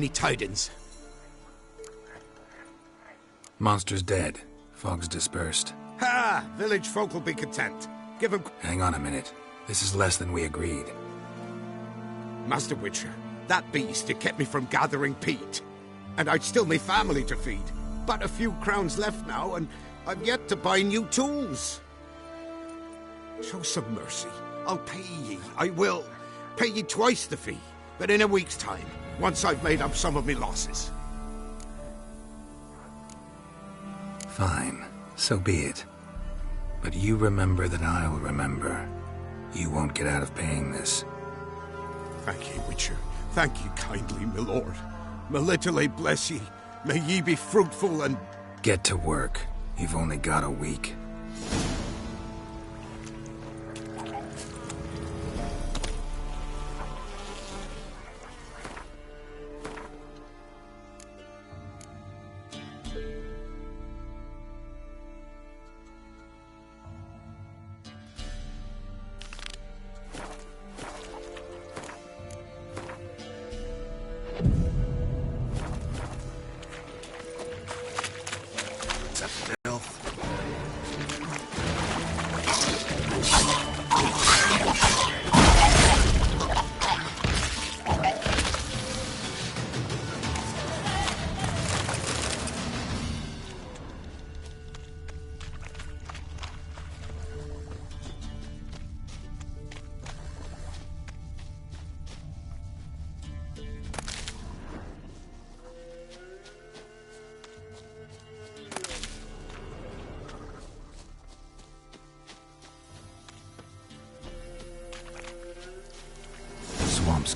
any tidings? Monster's dead. Fog's dispersed. Ha! Village folk will be content. Give them... Hang on a minute. This is less than we agreed. Master Witcher, that beast, it kept me from gathering peat. And I'd still me family to feed. But a few crowns left now, and I've yet to buy new tools. Show some mercy. I'll pay ye. I will. Pay ye twice the fee. But in a week's time, once I've made up some of me losses. Fine. So be it. But you remember that I'll remember. You won't get out of paying this. Thank ye, Witcher. Thank ye kindly, my lord. Melitele bless ye. May ye be fruitful and... Get to work. You've only got a week.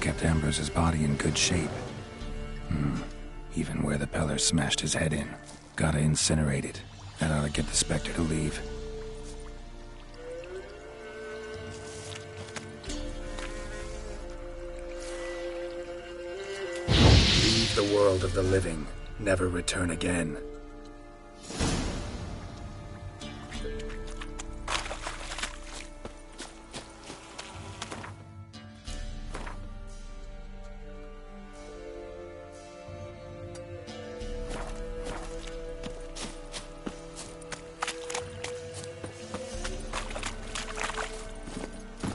Kept Ambrose's body in good shape. Even where the Peller smashed his head in. Gotta incinerate it. That ought to get the Spectre to leave. Leave the world of the living. Never return again.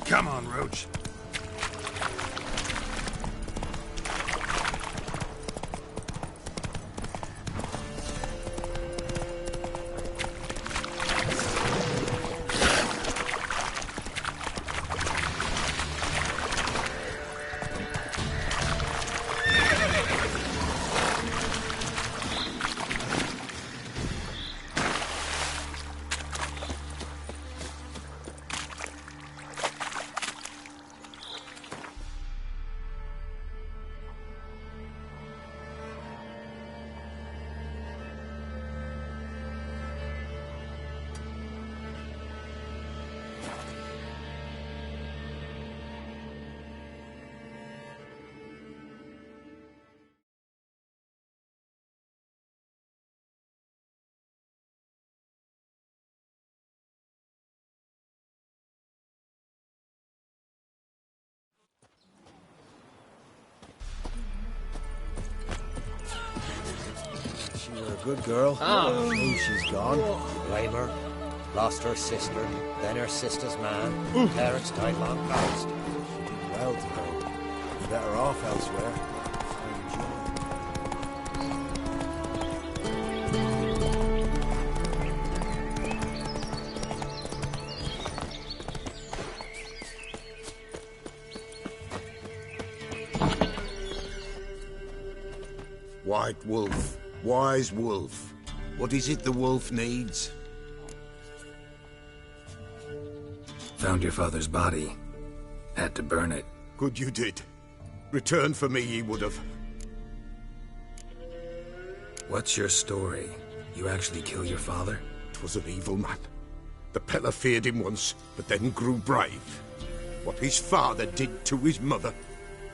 Come on, Roach. She were a good girl. Ah. She's gone. Blame her. Lost her sister, then her sister's man. Parents died long past. She did well to go. Be better off elsewhere. White Wolf. Wise Wolf. What is it the wolf needs? Found your father's body. Had to burn it. Good you did. Return for me ye would have. What's your story? You actually kill your father? 'Twas an evil man. The Peller feared him once, but then grew brave. What his father did to his mother,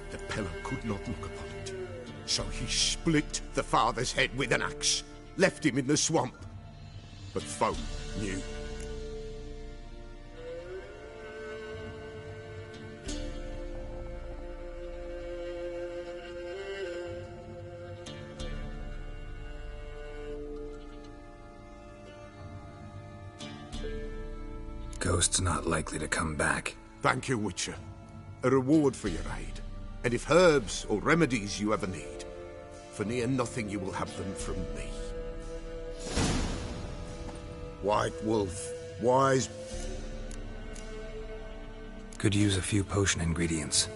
the Peller could not look upon it. So he split the father's head with an axe, left him in the swamp. But folk knew. Ghost's not likely to come back. Thank you, Witcher. A reward for your aid. And if herbs or remedies you ever need, for near nothing you will have them from me. White Wolf, wise... Could use a few potion ingredients.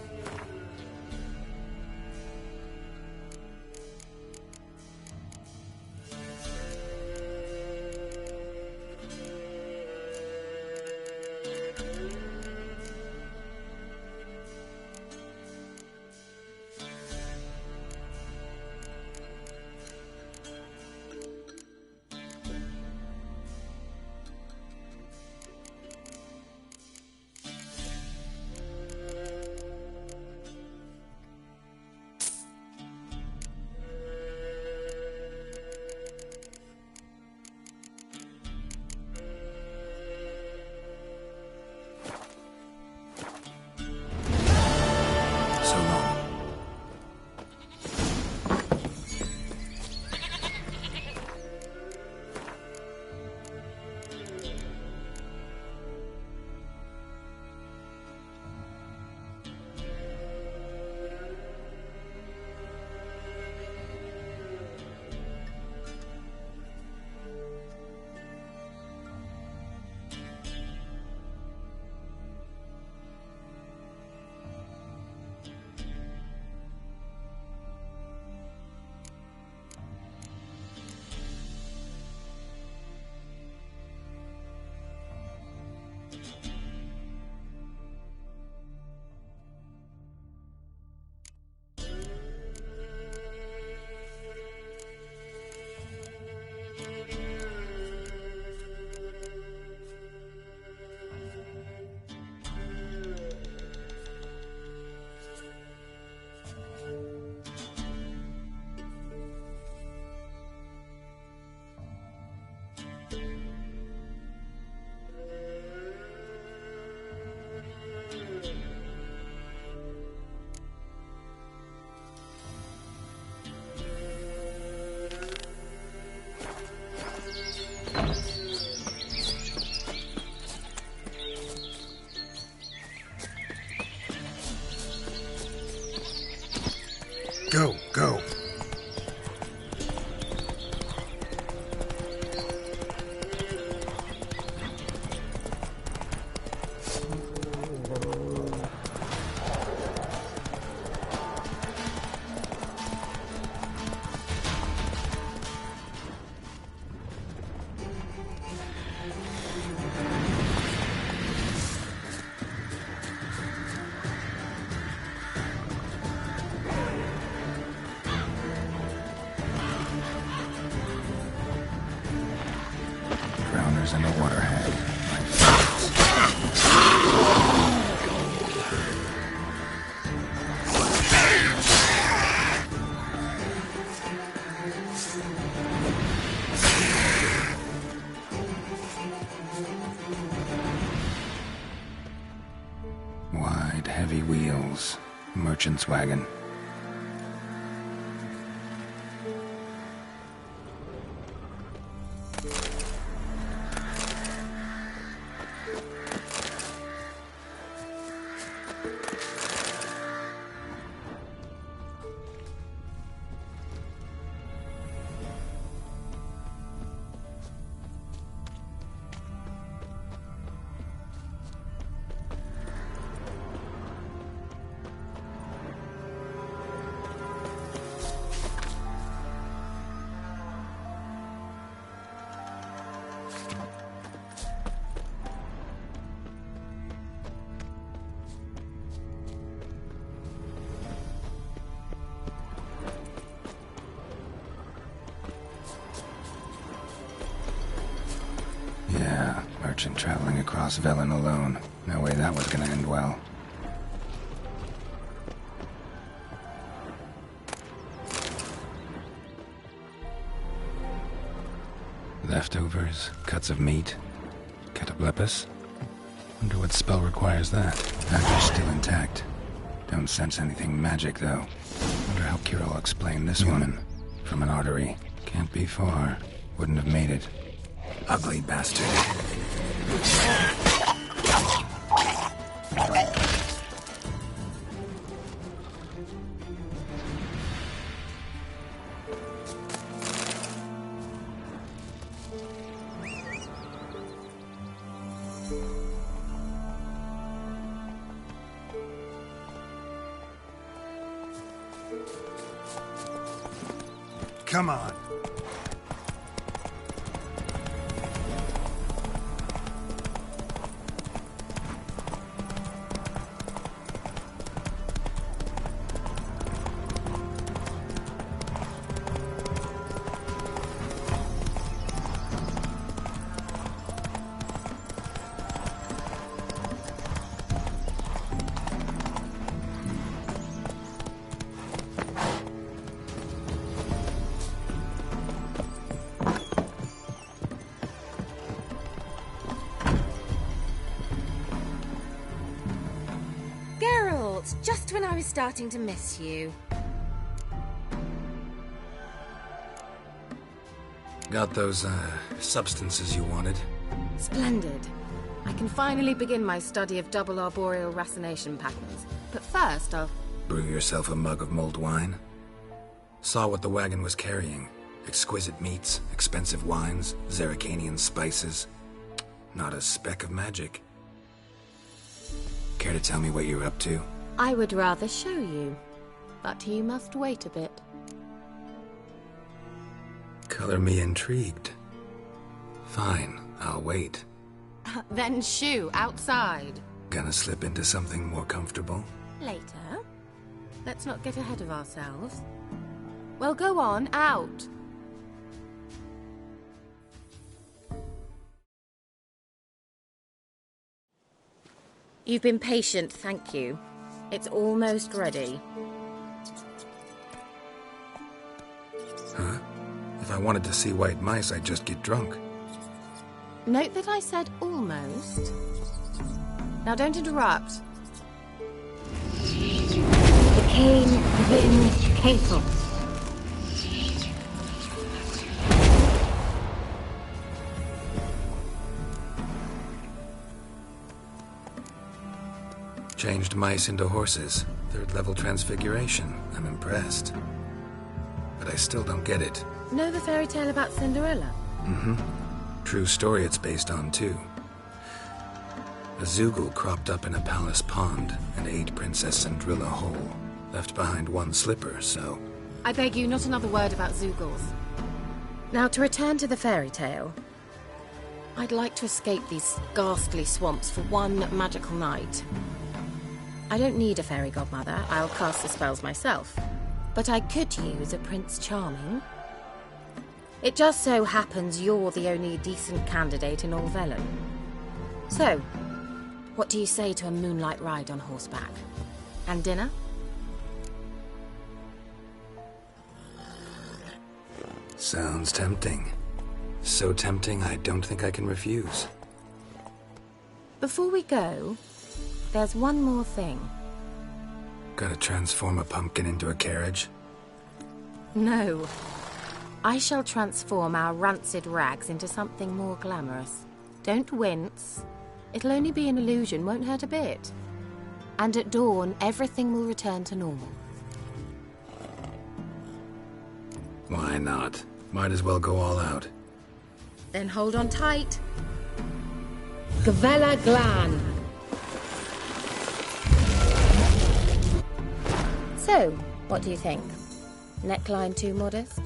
Go, go. Drowners and the water hag. Wide, heavy wheels. Merchant's wagon. Yeah, merchant traveling across Velen alone. No way that was gonna end well. Leftovers, cuts of meat, cataplepis. Wonder what spell requires that. Dagger's still intact. Don't sense anything magic, though. Wonder how Kira will explain this woman. From an artery. Can't be far. Wouldn't have made it. Ugly bastard. Come on. Just when I was starting to miss you. Got those, substances you wanted? Splendid. I can finally begin my study of double arboreal racination patterns. But first, I'll... Brew yourself a mug of mulled wine? Saw what the wagon was carrying. Exquisite meats, expensive wines, Zerrikanian spices. Not a speck of magic. Care to tell me what you're up to? I would rather show you, but you must wait a bit. Color me intrigued. Fine, I'll wait. Then shoo, outside. Gonna slip into something more comfortable? Later. Let's not get ahead of ourselves. Well, go on, out. You've been patient, thank you. It's almost ready. Huh? If I wanted to see white mice, I'd just get drunk. Note that I said almost. Now don't interrupt. The cane within Castle. Changed mice into horses. Third-level transfiguration. I'm impressed. But I still don't get it. Know the fairy tale about Cinderella? Mm-hmm. True story it's based on, too. A Zoogle cropped up in a palace pond and ate Princess Cinderella whole. Left behind one slipper, so... I beg you, not another word about Zoogles. Now, to return to the fairy tale. I'd like to escape these ghastly swamps for one magical night. I don't need a fairy godmother. I'll cast the spells myself. But I could use a Prince Charming. It just so happens you're the only decent candidate in all Velen. So, what do you say to a moonlight ride on horseback? And dinner? Sounds tempting. So tempting, I don't think I can refuse. Before we go, there's one more thing. Gotta transform a pumpkin into a carriage? No. I shall transform our rancid rags into something more glamorous. Don't wince. It'll only be an illusion, won't hurt a bit. And at dawn, everything will return to normal. Why not? Might as well go all out. Then hold on tight. Gavella Glan. So, what do you think? Neckline too modest?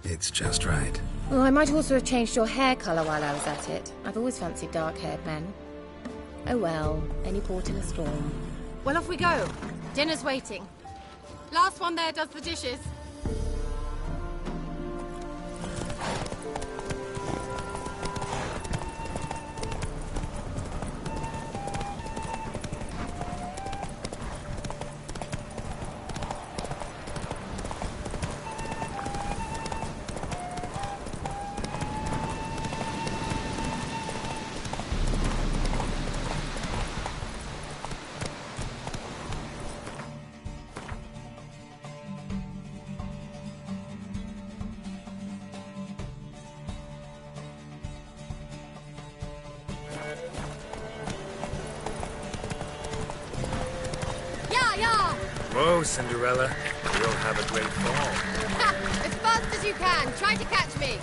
It's just right. Well, I might also have changed your hair colour while I was at it. I've always fancied dark-haired men. Oh well, any port in a storm. Well, off we go. Dinner's waiting. Last one there does the dishes. Whoa, Cinderella. You'll have a great fall. As fast as you can. Try to catch me.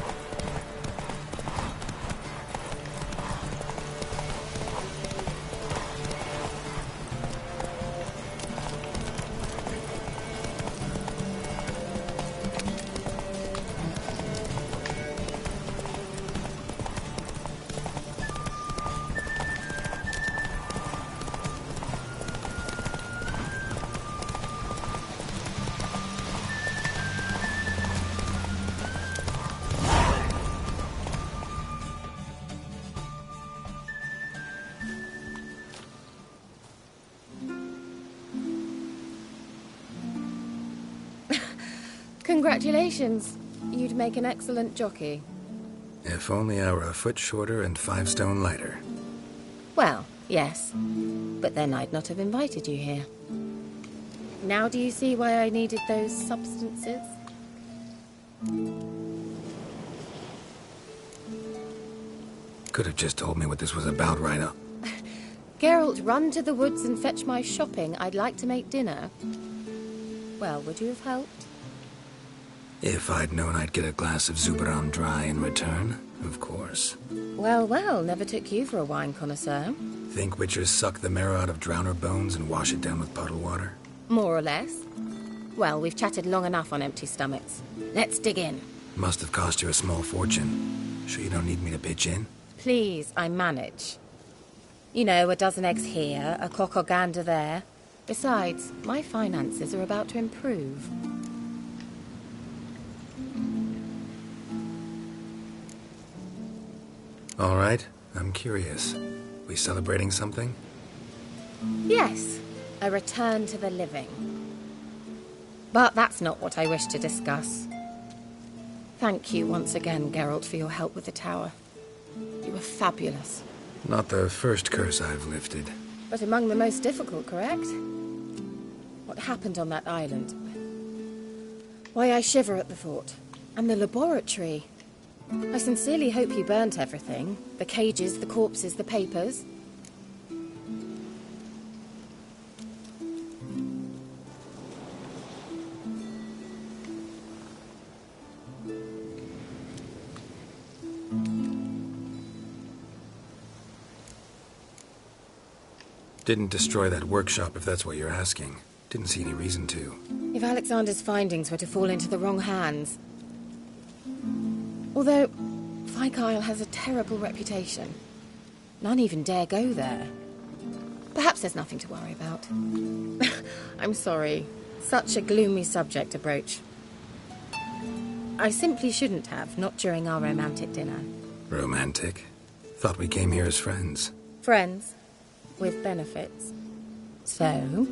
Congratulations. You'd make an excellent jockey. If only I were a foot shorter and 5 stone lighter. Well, yes. But then I'd not have invited you here. Now do you see why I needed those substances? Could have just told me what this was about right up. Geralt, run to the woods and fetch my shopping. I'd like to make dinner. Well, would you have helped? If I'd known I'd get a glass of Zuberam dry in return, of course. Well, well, never took you for a wine connoisseur. Think witchers suck the marrow out of drowner bones and wash it down with puddle water? More or less. Well, we've chatted long enough on empty stomachs. Let's dig in. Must have cost you a small fortune. Sure you don't need me to pitch in? Please, I manage. You know, a dozen eggs here, a cock or gander there. Besides, my finances are about to improve. All right, I'm curious. We celebrating something? Yes, a return to the living. But that's not what I wish to discuss. Thank you once again, Geralt, for your help with the tower. You were fabulous. Not the first curse I've lifted. But among the most difficult, correct? What happened on that island? Why, I shiver at the thought. And the laboratory. I sincerely hope you burnt everything. The cages, the corpses, the papers. Didn't destroy that workshop, if that's what you're asking. Didn't see any reason to. If Alexander's findings were to fall into the wrong hands... Although, Fyke Isle has a terrible reputation. None even dare go there. Perhaps there's nothing to worry about. I'm sorry. Such a gloomy subject to broach. I simply shouldn't have, not during our romantic dinner. Romantic? Thought we came here as friends. Friends. With benefits. So...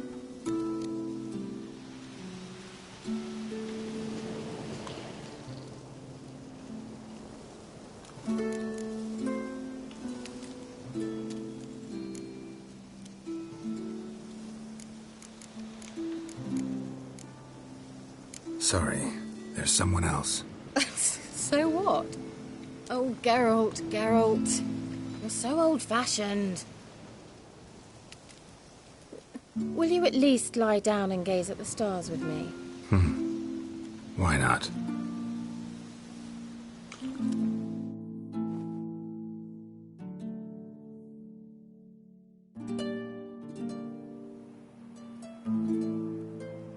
Sorry, there's someone else. So what? Oh, Geralt, Geralt. You're so old-fashioned. Will you at least lie down and gaze at the stars with me? Why not?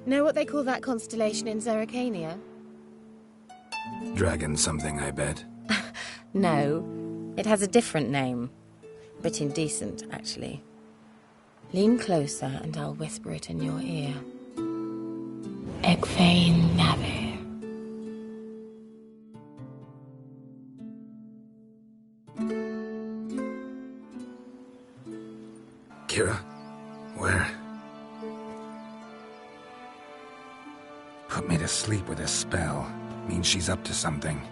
Know what they call that constellation in Zerrikania? Dragon something, I bet. No, it has a different name. A bit indecent, actually. Lean closer and I'll whisper it in your ear. Egfain Nave. Kira? Where? Put me to sleep with a spell. Means she's up to something.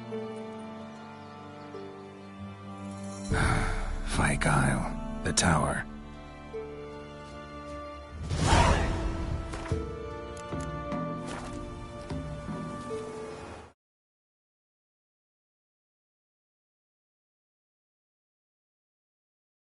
Fyke Isle. The tower.